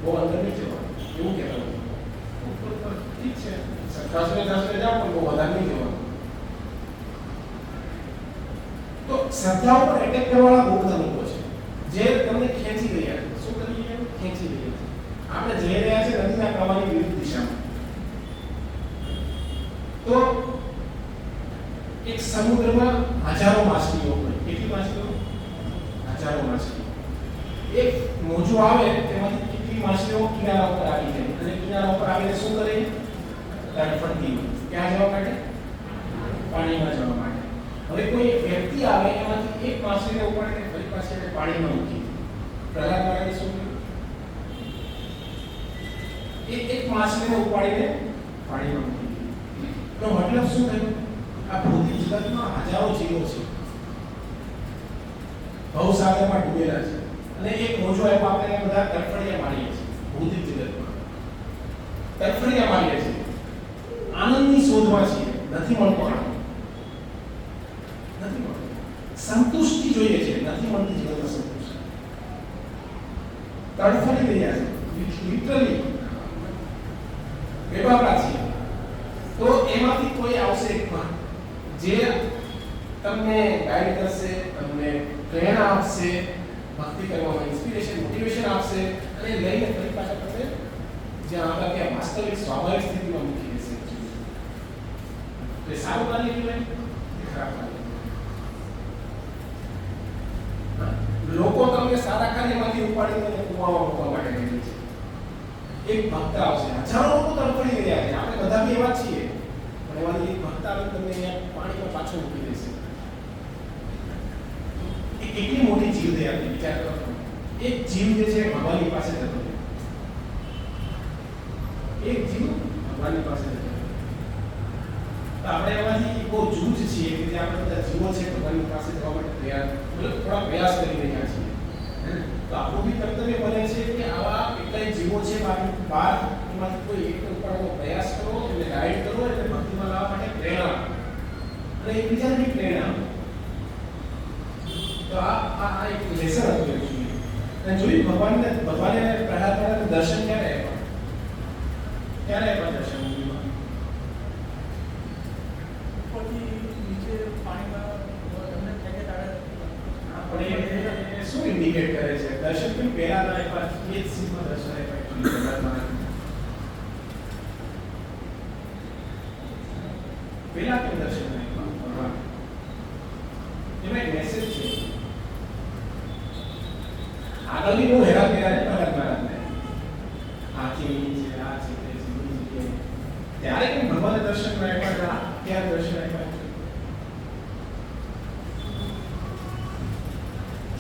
બહુ અંદર નહીં જવાનું, એવું કહેવાનું. ઠીક છે, સરકારને જાઓ પણ બહુ વધારે નહીં જવાનું. તો શ્રદ્ધા ઉપર એટેક કરવાવાળા બહુ બધા લોકો છે જે તમને ખેંચી રહ્યા છે. શું કરી રહ્યા છે? ખેંચી રહ્યા છે. આપણે જઈ રહ્યા છે નદીના પ્રવાહની વિરુદ્ધ દિશામાં. તો એક સમુદ્રમાં હજારો માછલીઓ હોય. કેટલી માછલીઓ? હજારો માછલીઓ. એક મોજું આવે તેમાંથી કેટલી માછલીઓ કિનારા ઉપર આવી જાય અને કિનારા ઉપર આવીને શું કરે? તડફડતી હોય. ક્યાં જવા માટે? પાણીમાં જવા માટે. હવે કોઈ વ્યક્તિ આવે એમાંથી એક માછલીને ઉપાડીને ફરી પાછી એને પાણીમાં મૂકી. પ્રહલાદ મહારાજે શું કર્યું? એક માછલીને ઉપાડીને પાણીમાં મૂકી. તો મતલબ શું થયું? આ ભૌતિક જગતમાં હજારો જીવો છે, ભવસાગરમાં ડૂબેલા છે, અને એક મોજો એવો આપણે બધા તડફડિયા મારીએ છીએ. ભૌતિક જગતમાં તડફડિયા મારીએ છીએ, આનંદની શોધમાં છીએ, નથી મળતો આનંદ, નથી મળતો. સંતુષ્ટિ જોઈએ છે, નથી મળતી જીવનમાં સંતુષ્ટિ. તડફડી રહ્યા છે, લિટરલી બેબાકા છીએ. તો એમાંથી કોઈ આવશે જે તમને ગાઈડ કરશે, તમને પ્રેરણા આપશે, ભક્તિ કરવામાં ઇન્સ્પિરેશન, મોટિવેશન આપશે અને લઈને ફરી પાછા તમે જ્યાં આપણા ત્યાં વાસ્તવિક સ્વાભાવિક સ્થિતિમાં મૂકી દેશે. તો એ સારું કાર્ય કહેવાય કે ખરાબ કાર્ય? લોકો તમને સારા કાર્યમાંથી ઉપાડીને કુવામાં મૂકવા માટે કહે છે. એક ભક્ત આવશે, હજારો લોકો તડફડી રહ્યા છે, આપણે બધા બી એવા છીએ, પણ એમાંથી એક ભક્ત આવે તમને અહીંયા પાણીમાં પાછો મૂકી દેશે. એ કેટલી મોટી જીવદયા હતી, વિચાર કરો. એક જીવ જે છે ભગવાનની પાસે જતો, એક જીવ ભગવાનની પાસે જતો. તો આપણે એમાંથી બહુ જૂજ છીએ કે જે આપણે બધા જીવો છે ભગવાનની પાસે જવા માટે તૈયાર, મતલબ થોડા પ્રયાસ કરી રહ્યા છીએ. તો આપણું બી કર્તવ્ય બને છે કે આવા કેટલાય જીવો છે બહાર, એમાંથી કોઈ એક ઉપાડવાનો પ્રયાસ કરો, એને ગાઈડ કરો, એને ભક્તિમાં લાવવા માટે પ્રેરણા આપો અને એકબીજાને બી પ્રેરણા આપો. તો આ એક લેસન હતું એકચ્યુઅલી. અને જોયું ભગવાને પ્રહલાદ મહારાજને દર્શન ક્યારે આપ્યા? ક્યારે આપ્યા દર્શન? પણ એ શું ઇન્ડિકેટ કરે છે? દર્શન પણ પહેલા ના એક વાર એ જ સીધમાં દર્શન આપ્યા પહેલા કેમ દર્શન આપ્યા? એમાં એક મેસેજ છે. આગળની બહુ હેરાન કર્યા છે પ્રહલાદ મહારાજને. આખી છે, આ છે, તે છે, બીજી છે. ત્યારે કેમ ભગવાને દર્શન આપ્યા હતા? ક્યારે દર્શન આપ્યા?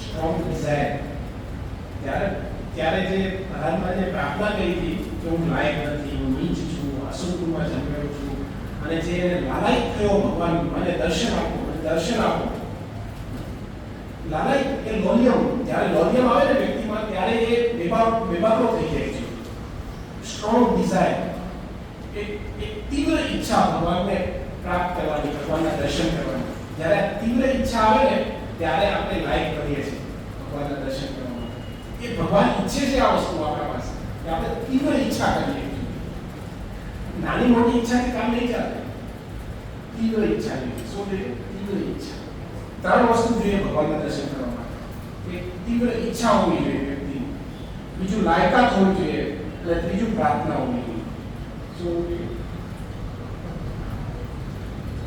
Strong desire. ત્યારે જે પ્રહલાદમાં જે પ્રાર્થના કરી હતી કે હું લાયક નથી, હું નીચ છું, અસુરકુળમાં જન્મેલો છું, અને જે લાલાયિત થયો ભગવાન મને દર્શન આપો, મને દર્શન આપો. લાલાયિત એ લોલિયમ, જ્યારે લોલિયમ આવે ને વ્યક્તિમાં ત્યારે એ બેબાકરો થઈ જાય છે. સ્ટ્રોંગ ડિઝાયર, એક તીવ્ર ઈચ્છા ભગવાનને પ્રાપ્ત કરવાની, ભગવાનના દર્શન કરવાની. જ્યારે તીવ્ર ઈચ્છા આવે ને ત્યારે આપણે લાયક કરીએ છીએ ભગવાનના દર્શન કરવા માટે. એ ભગવાન ઈચ્છે છે આ વસ્તુ આપણા પાસે કે આપણે તીવ્ર ઈચ્છા કરીએ. નાની મોટી ઈચ્છાથી કામ નહીં ચાલે. તીવ્ર ઈચ્છા જોઈએ. શું જોઈએ? તીવ્ર ઈચ્છા. ત્રણ વસ્તુ જોઈએ ભગવાનના દર્શન કરવા માટે. એક તીવ્ર ઈચ્છા હોવી જોઈએ વ્યક્તિની, બીજું લાયકાત હોવી જોઈએ, અને ત્રીજું પ્રાર્થના હોવી જોઈએ. શું હોવું જોઈએ?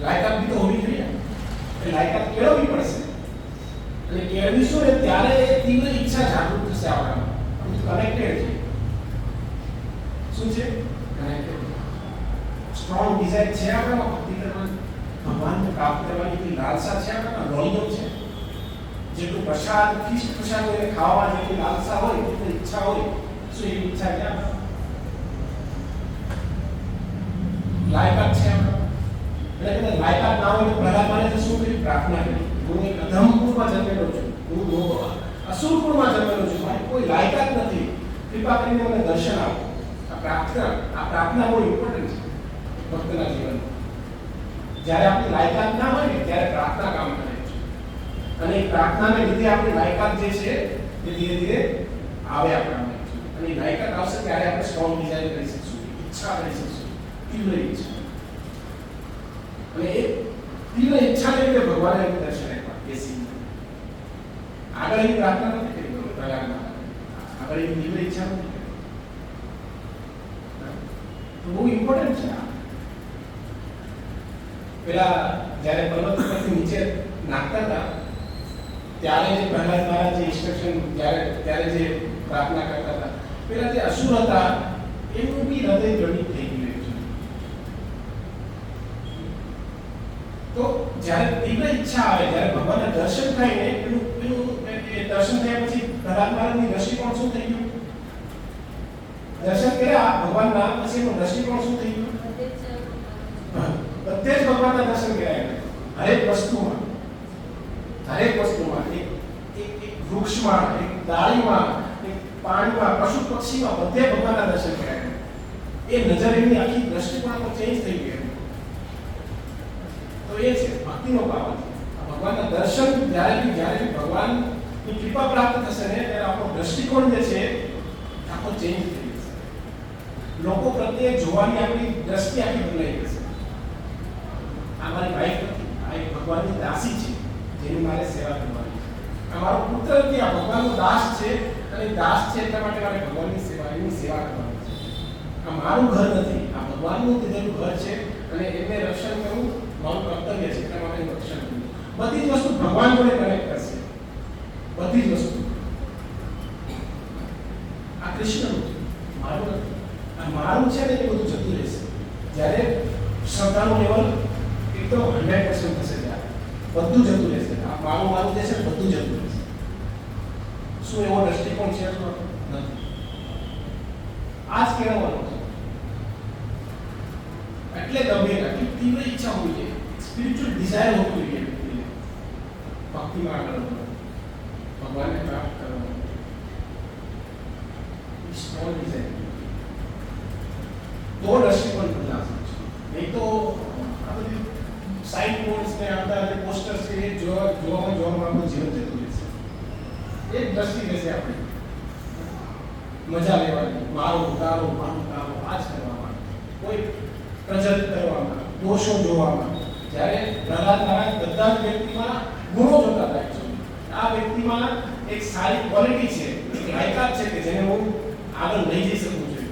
લાયકાત બી તો હોવી જોઈએ. એ લાયકાત કેળવવી પડશે, અને કેળવીશું ને ત્યારે એ તીવ્ર ઈચ્છા જાગૃત થશે આપણામાં. કનેક્ટેડ છે. શું છે? કનેક્ટેડ. સ્ટ્રોંગ ડિઝાયર છે આપણામાં ભક્તિ કરવાની, ભગવાનને પ્રાપ્ત કરવાની કોઈ લાલસા છે આપણામાં, લોલિયમ છે. જેટલું પ્રસાદ, ફિષ્ટ પ્રસાદ એને ખાવા જેટલી લાલસા હોય, જેટલી ઈચ્છા હોય, શું એવી ઈચ્છા છે આપણામાં? લાયકાત છે આપણામાં. એટલે કે લાયકાત ના હોય તો પ્રહલાદ મહારાજે શું કર્યું? પ્રાર્થના કરી. હું એક અધમકુળમાં જન્મેલો છું, હું અસુરકુળમાં જન્મેલો છું, મારી કોઈ લાયકાત નથી, કૃપા કરીને મને દર્શન આપો. આ પ્રાર્થના બહુ ઇમ્પોર્ટન્ટ છે ભક્તના જીવનમાં. જ્યારે આપણી લાયકાત ના હોય ને ત્યારે પ્રાર્થના કામ કરે છે, અને એ પ્રાર્થનાને લીધે આપણી લાયકાત જે છે એ ધીરે ધીરે આવે આપણામાં. અને એ લાયકાત આવશે ત્યારે આપણે સ્ટ્રોંગ ડિઝાયર કરી શકશું, ઈચ્છા કરી શકશું, તીવ્ર ઈચ્છા. અને એ તીવ્ર ઈચ્છાને લીધે ભગવાને દર્શન આપ્યા. બેસી આગળ એની પ્રાર્થના નથી કરી પ્રયાગમાં, આગળ એની તીવ્ર ઈચ્છા નથી કરી. તો બહુ ઇમ્પોર્ટન્ટ છે આ. પેલા જ્યારે પર્વત પરથી નીચે નાખતા હતા ત્યારે જે પ્રહલાદ મહારાજ જે ઇન્સ્ટ્રક્શન ત્યારે જે પ્રાર્થના કરતા હતા, પેલા જે અસુર હતા એનું બી હૃદય દ્રઢિત થઈ ગયું છે. તો જ્યારે તીવ્ર ઈચ્છા આવે, જ્યારે ભગવાનના દર્શન થાય ને એનું એ દર્શન થયા પછી પ્રહલાદ મહારાજની દ્રષ્ટિકોણ શું થઈ ગયું? દર્શન કર્યા ભગવાનના પછી એનું દ્રષ્ટિકોણ શું થઈ ગયું? બધે જ ભગવાનના દર્શન કર્યા. હરેક વસ્તુમાં, એક વૃક્ષમાં, એક દાળીમાં, એક પાણીમાં, પશુ પક્ષીમાં, બધે ભગવાનના દર્શન કર્યા. એ નજર એમની આખી દ્રષ્ટિકોણ પર ચેન્જ થઈ ગઈ. તો એ છે ભક્તિનો પાવર. ભગવાનના દર્શન જ્યારે ભગવાનની કૃપા પ્રાપ્ત થશે ને ત્યારે આપણો દ્રષ્ટિકોણ જે છે આખો ચેન્જ થઈ જશે. લોકો પ્રત્યે જોવાની આપણી દ્રષ્ટિ આખી બદલાઈ જશે. આ મારી વાઈફ નથી, આ એક ભગવાનની દાસી છે જેની મારે સેવા કરવાની છે. આ મારો પુત્ર નથી, આ ભગવાનનો દાસ છે, અને દાસ છે એટલા માટે મારે ભગવાનની સેવા કરવાની છે. આ મારું ઘર નથી, આ ભગવાનનું દીધેલું ઘર છે, અને એને રક્ષણ કરવું મારું કર્તવ્ય છે, એટલા માટે રક્ષણ કરવું. બધી જ વસ્તુ ભગવાન જોડે કનેક્ટ કરશે, બધી જ વસ્તુ. આ કૃષ્ણનું છે, મારું નથી. આ મારું છે ને એ બધું જતું રહેશે. જ્યારે શ્રદ્ધાનું લેવલ તો 100% થશે, ત્યારે બધું જતું રહેશે. આ મારું જે છે બધું જતું રહેશે. શું એવો દ્રષ્ટિકોણ છે? નથી. આ જ કહેવાનું છે. એટલે ગંભીર, આટલી તીવ્ર ઈચ્છા હોવી જોઈએ, સ્પિરિચ્યુઅલ ડિઝાયર હોવી જોઈએ વ્યક્તિને ભક્તિમાં આગળ વધવાનું, ભગવાનને પ્રાપ્ત કરવાનું. સ્મોલ ડિઝાયર તો દ્રષ્ટિકોણ બદલાશે. નહીં તો આ બધી સાઇન બોર્ડ્સ ને આવતા જે પોસ્ટર્સ છે એ જોવામાં આપણું જીવન જતું રહેશે. એ જ દ્રષ્ટિ રહેશે આપણી, મજા લેવાની, મારું તારો આ જ કરવામાં, કોઈ પ્રજ્વલિત કરવામાં, દોષો જોવામાં. જ્યારે પ્રહલાદ મહારાજ બધા જ વ્યક્તિમાં ગુણો જોતા હતા. આ વ્યક્તિમાં સારી ક્વોલિટી છે, એક લાયકાત છે કે જેને હું આગળ લઈ જઈ શકું છું.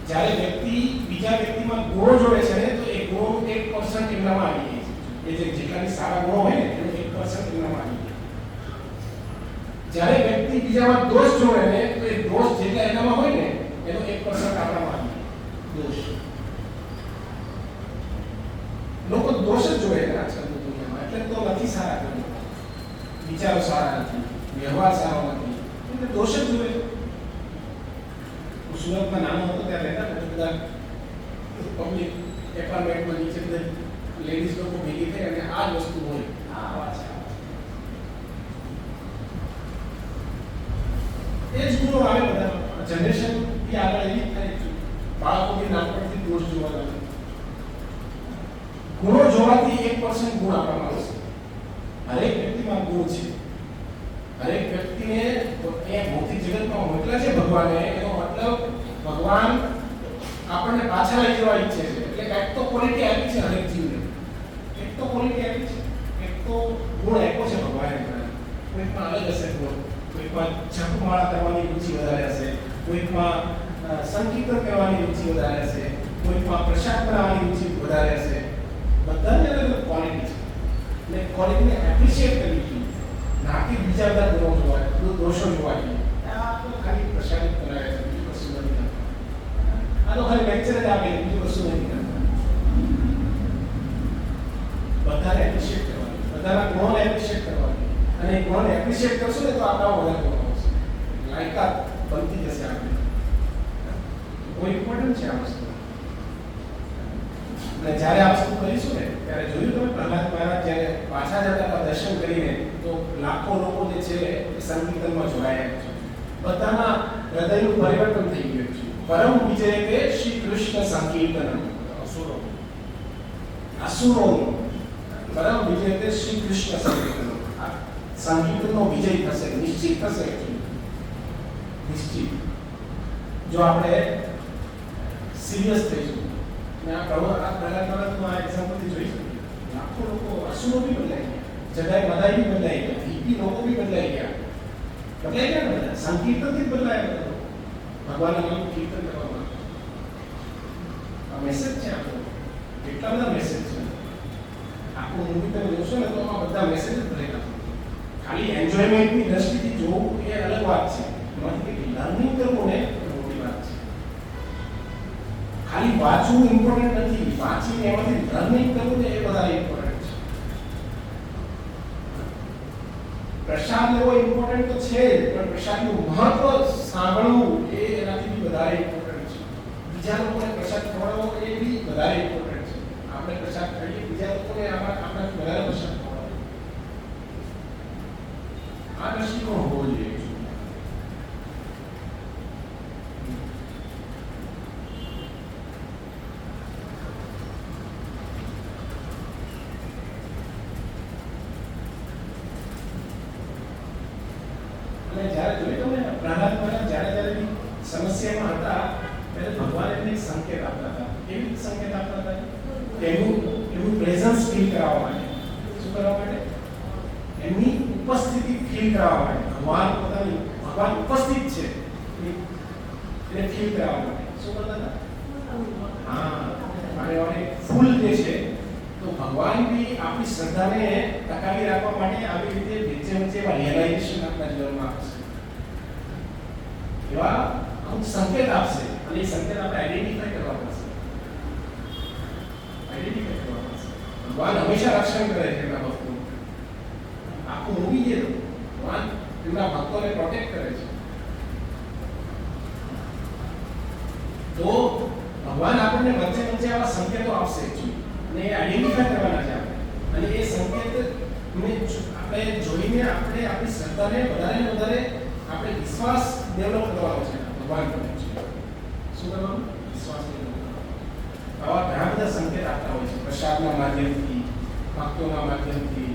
જ્યારે વ્યક્તિ બીજા વ્યક્તિમાં ગુણો જોડે છે ને તો એ ગુણોનું 1% એમનામાં આવી જાય છે. એ જે જેટલાની સારા ગુણો હોય ને એનો 1% એમનામાં આવી જાય. જ્યારે વ્યક્તિ બીજામાં દોષ જોડે ને તો એ દોષ જેટલા એનામાં હોય ને એનો 1% આપણામાં આવી જાય. દોષ લોકો દોષ જ જોડે ને આજકાલ દુનિયામાં, એટલે તો નથી સારા ગુણો, વિચારો સારા નથી, વ્યવહાર સારો નથી, એટલે દોષ જ જોડે. સુરતમાં નાનો હતો ત્યારે રહેતા બધા પબ્લિક એપાર્ટમેન્ટમાં નીચે બધા લેડીઝ લોકો ભેગી થઈ અને આ જ વસ્તુ હોય. આ વાત છે, એ જ ગુણો આવે બધા જનરેશન થી આગળ એવી થાય છે. બાળકોથી નાનપણથી દોષ જોવા લાગે. ગુણો જોવાથી 1% ગુણ આપવામાં આવશે. હરેક વ્યક્તિમાં ગુણ છે. હરેક વ્યક્તિને એ ભૌતિક જગતમાં મોકલ્યા છે ભગવાને, એનો મતલબ ભગવાન આપણને પાછા લઈ જવા ઈચ્છે છે. એટલે કંઈક તો ક્વોલિટી આપી છે હરેક જીવને, એક તો ક્વોલિટી આપી છે, એક તો ગુણ આપ્યો છે ભગવાને. કોઈકમાં અલગ હશે ગુણ, કોઈકમાં જપમાળા કરવાની રુચિ વધારે હશે, કોઈકમાં સંકીર્તન કરવાની રુચિ વધારે હશે, કોઈકમાં પ્રસાદ બનાવવાની રુચિ વધારે હશે. બધાની અલગ અલગ ક્વોલિટી છે. એટલે ક્વોલિટીને એપ્રિશિએટ કરવી જોઈએ, ના કે બીજા બધા ગુણો જોવા, દોષો જોવા જોઈએ. આ તો ખાલી પ્રસારિત કરાય છે, બીજું કશું નથી કરતા. આ તો ખાલી લેક્ચર જ આપે, બીજું કશું નથી કરતા. બધાને એપ્રિશિએટ કરવાની, બધાના ગુણોને એપ્રિશિએટ કરવાની, અને ગુણોને એપ્રિશિએટ કરશો ને તો આપણા વધારે ગુણો આવશે, લાયકાત બનતી જશે આપણે. બહુ ઇમ્પોર્ટન્ટ છે આ વસ્તુ. અને જ્યારે આ વસ્તુ કરીશું ને ત્યારે જોયું તમે પ્રહલાદ મહારાજ જ્યારે પાછા જતા હતા દર્શન કરીને તો લાખો લોકો જે છે એ સંકીર્તનમાં જોડાયા છે. બધાના હૃદયનું પરિવર્તન થઈ ગયું છે. પરમ વિજય કે શ્રી કૃષ્ણ સંકીર્તન અસુરોનું પરમ વિજય કે શ્રી કૃષ્ણ સંકીર્તન. સંકીર્તનનો વિજય થશે, નિશ્ચિત થશે. નિશ્ચિત જો આપણે સિરિયસ થઈશું. આ પ્રહલાદ મહારાજનું આ એક્ઝામ્પલથી જોઈ શકીએ. લાખો લોકો, અસુરો બી બદલાઈ ગયા, જગાઈ મદાઈ બી બદલાઈ ગયા, હિપી લોકો બી બદલાઈ ગયા. બદલાઈ ગયા ને બધા, સંકીર્તનથી જ બદલાયા બધા. ભગવાનના નામનું કીર્તન કરવામાં. આ મેસેજ છે આપણો. કેટલા બધા મેસેજ છે. આખું મૂવી તમે જોશો ને તો આમાં બધા મેસેજ જ ભરેલા. ખાલી એન્જોયમેન્ટની દ્રષ્ટિથી જોવું એ અલગ વાત છે. એમાંથી કંઈક લર્નિંગ કરવું ને મોટી વાત છે. ખાલી વાંચવું ઇમ્પોર્ટન્ટ નથી, વાંચીને એમાંથી લર્નિંગ કરવું ને એ વધારે ઇમ્પોર્ટન્ટ છે. પ્રસાદ લેવો ઇમ્પોર્ટન્ટ તો છે, પણ પ્રસાદનું મહત્વ સાંભળવું એ એનાથી બી વધારે ઇમ્પોર્ટન્ટ છે. બીજા લોકોને પ્રસાદ ખવડાવવો એ બી વધારે ઇમ્પોર્ટન્ટ છે. આપણે પ્રસાદ ખાઈએ, બીજા લોકોને આપણાથી વધારે પ્રસાદ ખવડાવવો. આ દ્રષ્ટિકોણ હોવો જોઈએ. અને જ્યારે જોયું તમે પ્રહલાદ મહારાજ જ્યારે સમસ્યામાં હતા ત્યારે ભગવાન એમને એક સંકેત આપતા હતા. કેવી સંકેત આપતા હતા? એનું પ્રેઝન્સ ફીલ કરાવવા માટે. શું કરવા માટે? એમની ઉપસ્થિતિ ફીલ કરાવવા માટે. ભગવાન ઉપસ્થિત છે એને ફીલ કરાવવા માટે. શું કરતા હતા? અને ફૂલ જે છે તો ભગવાન બી આપણી શ્રદ્ધાને ટકાવી રાખવા માટે આવી રીતે વચ્ચે વચ્ચે એવા રિયલાઇઝેશન આપણા જીવનમાં આપશે. એવા અમુક સંકેત આપશે અને એ સંકેત આપણે આઈડેન્ટિફાઈ કરવા પડશે. ભગવાન હંમેશા રક્ષણ કરે છે એમના ભક્તોનું. આખું મૂવી જે ભગવાન એમના ભક્તોને પ્રોટેક્ટ કરે છે. તો ભગવાન આપણને વચ્ચે વચ્ચે આવા સંકેતો આપશે અને એ આઈડેન્ટિફાઈ કરવાના છે આપણે. અને એ સંકેત આપણે જોઈને આપણે આપણી શ્રદ્ધાને વધારે ને વધારે આપણે વિશ્વાસ ડેવલપ કરવાનો છે ભગવાન પર. શું કરવાનું? વિશ્વાસ ડેવલપ કરવાનો. આવા ઘણા બધા સંકેત આપતા હોય છે પ્રસાદના માધ્યમથી, ભક્તોના માધ્યમથી.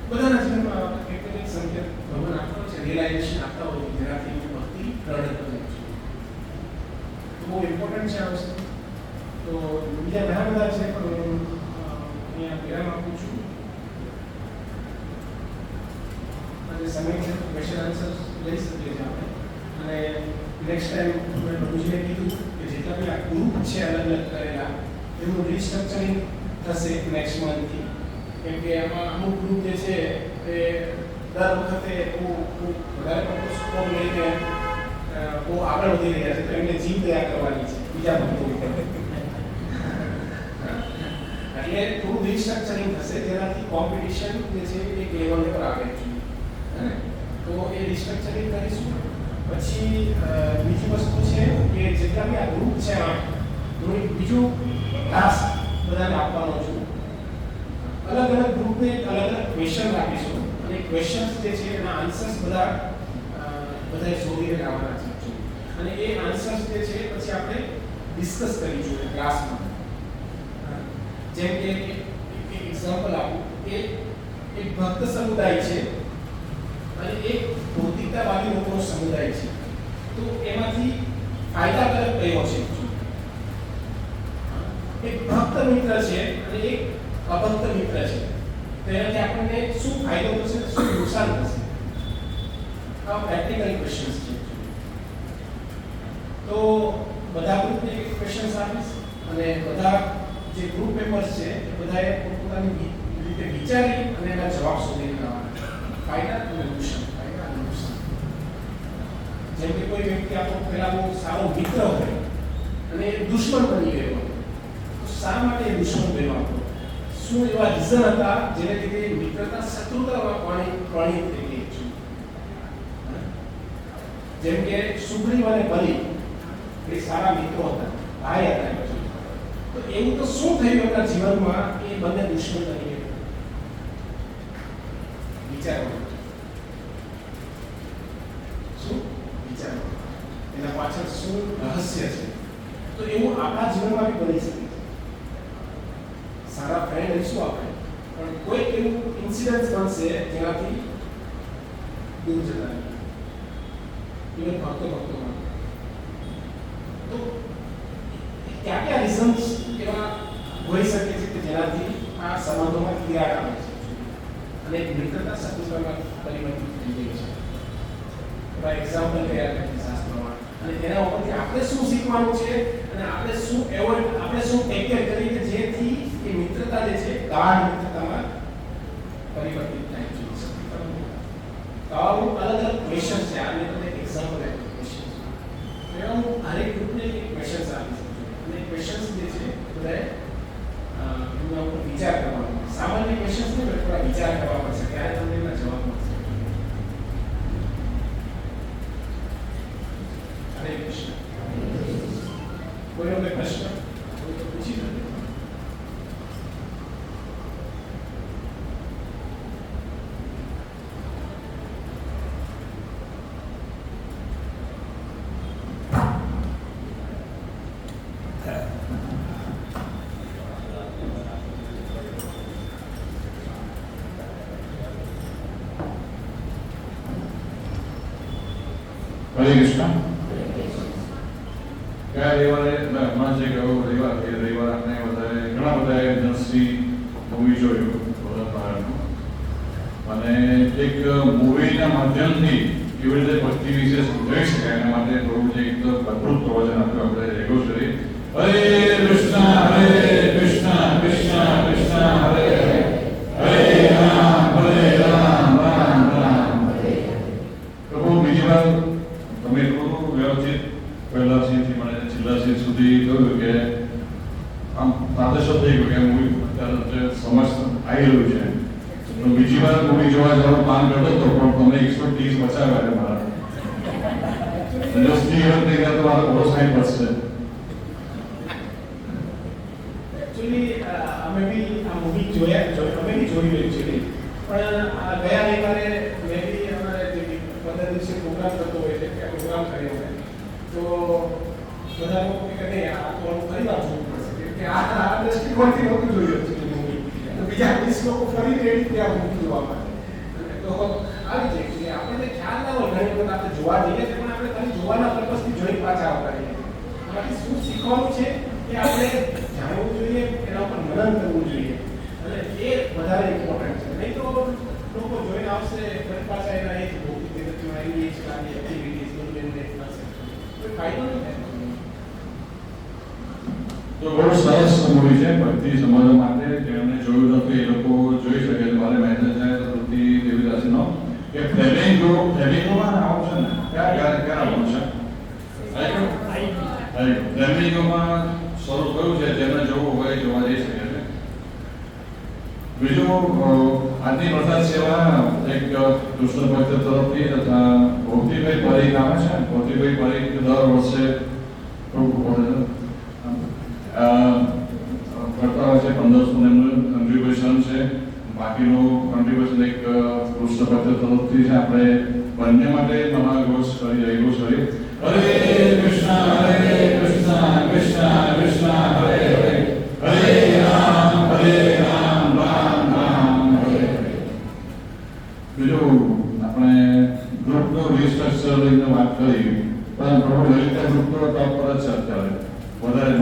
બધાના જીવનમાં એક એક સંકેત ભગવાન આપતા હોય છે, રિયલાઇઝેશન આપતા હોય છે જેનાથી ભક્તિ પ્રગટ બને છે. તો બહુ ઇમ્પોર્ટન્ટ છે આ વસ્તુ. તો બીજા ઘણા બધા છે પણ અહીંયા વિરામ આપું છું. ક્વેશ્ચન આન્સર લઈ શકીએ છીએ આપણે. અને નેક્સ્ટ ટાઈમ મેં બધું કીધું કે જેટલા બી આ ગ્રુપ છે અલગ અલગ કરેલા એનું રિસ્ટ્રક્ચરિંગ થશે નેક્સ્ટ મંથથી. કેમ કે આમાં અમુક ગ્રુપ જે છે એ દર વખતે વધારે પડતો સ્કોર લઈને બહુ આગળ વધી રહ્યા છે, તો એમને જીમ તૈયાર કરવાની છે બીજા ગ્રુપો ઉપર. એટલે થોડું રિસ્ટ્રક્ચરિંગ થશે જેનાથી કોમ્પિટિશન જે છે એક લેવલ પર આવે છે. તો એ રિસ્ટ્રક્ચરિંગ કરીશું. પછી બીજી વસ્તુ છે કે જેટલા બી આ ગ્રુપ છે હું એક બીજું ટાસ્ક બધાને આપવાનો છું. અલગ અલગ ગ્રુપને અલગ અલગ ક્વેશ્ચન આપીશું અને ક્વેશ્ચન્સ જે છે એના આન્સર્સ બધાએ શોધીને લાવવાના છે. અને એ આન્સર્સ જે છે પછી આપણે ડિસ્કસ કરીશું ક્લાસમાં. જેમ કે એક એક્ઝામ્પલ આપું કે એક ભક્ત સમુદાય છે અને એક ભૌતિકતાવાદી લોકોનો સમુદાય છે. તો એમાંથી ફાયદાકારક કયો છે? એક ભક્ત મિત્ર છે અને એક અભક્ત મિત્ર છે. તો એનાથી આપણને શું ફાયદો થશે, શું નુકસાન થશે? આ પ્રેક્ટિકલ ક્વેશ્ચન્સ છે. તો બધા ગ્રુપને એક ક્વેશ્ચન્સ આપીશ અને બધા જે ગ્રુપ મેમ્બર્સ છે એ બધાએ પોતાની રીતે વિચારી અને એના જવાબ શોધીને લાવવાના. ફાયદા અને નુકસાન, ફાયદા અને નુકસાન. જેમ કે કોઈ વ્યક્તિ આપણો પહેલા બહુ સારો મિત્ર હોય અને એ દુશ્મન બની ગયો હોય, તો શા માટે એ દુશ્મન બન્યો આપણો? શું એવા રીઝન હતા જેને લીધે મિત્રતા શત્રુતામાં પરિણિત થઈ ગઈ છે? જેમ કે સુગ્રીવ અને બલિ એ સારા મિત્રો હતા, ભાઈ હતા. તો એવું તો શું થયું એમના જીવનમાં એ બંને દુશ્મન બની ગયા? વિચારો. શું વિચારો? એના પાછળ શું રહસ્ય છે? તો એવું આપણા જીવનમાં બી બની શકે છે. સારા ફ્રેન્ડ હઈશું આપણે, પણ કોઈ એવું ઇન્સિડન્ટ બનશે જેનાથી દૂર જતા રહે. ઇવન ભક્તોમાં તો ક્યાં રીઝન્સ એવા હોઈ શકે છે કે જેનાથી આ સંબંધોમાં તિરાડ આવે છે અને મિત્રતા શત્રુતામાં પરિવર્તિત થઈ ગઈ છે. એવા એક્ઝામ્પલ તૈયાર કરી શાસ્ત્રોમાં અને એના ઉપરથી આપણે શું શીખવાનું છે અને આપણે શું ટેક કેર કરી કે જેથી એ મિત્રતા જે છે ગાઢ મિત્રતામાં પરિવર્તિત થાય છે. તો આવું અલગ અલગ ક્વેશ્ચન છે. આ મેં તમને એક્ઝામ્પલ આપ્યું ક્વેશ્ચન. એવા હું હરેક ગ્રુપને એક ક્વેશ્ચન આપીશ અને ક્વેશ્ચન્સ જે છે બધાએ એમના ઉપર વિચાર કરવાનો. સામાન્ય ક્વેશ્ચન્સ ને થોડા વિચાર કરવા પડશે ત્યારે તમને એના જવાબ મળશે. હરે કૃષ્ણ. કોઈનો કોઈ પ્રશ્ન હોય તો પૂછી લો. હરે કૃષ્ણ. ગયા રવિવારે હમણાં જે ગયો રવિવાર એ રવિવારે આપણે ઘણા બધા એજન્સી મૂવી જોયું ભારતનું અને એક મૂવીના માધ્યમથી કેવી રીતે ભક્તિ વિશે સમજાવી શકાય એના માટે થોડું જે એક અદ્ભુત પ્રવચન આપ્યું આપણે રેગ્યુલરી. હરે કૃષ્ણ કૃષ્ણ કૃષ્ણ હરે હરે રામ રામ રામ હરે. પ્રભુ બીજી વાર તમે એટલું વ્યવસ્થિત પહેલા સીનથી મને છેલ્લા સીન સુધી કહ્યું કે આમ તાદશ થઈ ગયું કે મૂવી અત્યારે સમજ આવી રહ્યું છે. તો બીજી વાર મૂવી જોવા જવાનું પ્લાન કરતો હતો પણ તમે 130 બચાવ્યા છે મારા. જો સ્ત્રી થઈ ગયા તો મારો ઘણો સાઈડ પડશે. એકચ્યુઅલી અમે બી આ મૂવી અમે બી જોઈ રહી છે પણ ગયા રવિવારે મેં બી અમારે જે 15 દિવસે પ્રોગ્રામ કરતો હોય છે ત્યાં પ્રોગ્રામ કર્યો હોય તો બધા લોકો કે નહીં આ તો ફરી વાર જોવું પડશે કેમ કે આ દ્રષ્ટિકોણથી નહોતું જોયું હતું મૂવી. તો બીજા 20 લોકો ફરી રેડી ત્યાં મૂવી જોવા માટે તો આવી જાય કે આપણને ખ્યાલ ના હોય ઘણી વખત આપણે જોવા જઈએ પણ આપણે ખાલી જોવાના પર્પસથી જોઈ પાછા આવતા રહીએ. આમાંથી શું શીખવાનું છે એ આપણે જાણવું જોઈએ, એના ઉપર મનન કરવું જોઈએ અને એ વધારે ઇમ્પોર્ટન્ટ છે. નહીં તો લોકો જોઈને આવશે ફરી પાછા એના એ જ ભૌતિક જગતમાં એની એ જ કાર્ય એક્ટિવિટીઝ બધું એમને થશે કોઈ ફાયદો નહીં થાય. તો બહુ સરસ મૂવી છે ભક્તિ સમજવા માટે જેમને જોયું નથી એ લોકો જોઈ શકે છે. મારે મેસેજ છે ભક્તિ દેવીદાસનો કે ફ્લેમિંગોમાં આવો છે ને ક્યાં આવવાનું છે ફ્લેમિંગોમાં શરૂ થયું છે જેમને જોવું હોય જોવા જઈ શકે છે. બીજું આજની પ્રસાદ સેવા એક કૃષ્ણ ભક્ત તરફથી તથા ભૌતિકભાઈ પરીખ આવે છે. ભૌતિકભાઈ પરીખ દર વર્ષે કરતા હોય છે 1500 એમનું કન્ટ્રીબ્યુશન છે. બાકીનું કન્ટ્રીબ્યુશન એક કૃષ્ણ ભક્ત તરફથી છે. આપણે બંને માટે મહાઘોષ કરી જયઘોષ કરી હરે કૃષ્ણ કૃષ્ણ કૃષ્ણ હરે હરે હરે રામ રામ રામ હરે હરે. બીજું આપણે ગ્રુપનું રિસ્ટ્રક્ચર લઈને વાત કરી પણ પ્રભુ લલિતા ગ્રુપનો ટોપ પર જ છે અત્યારે વધારે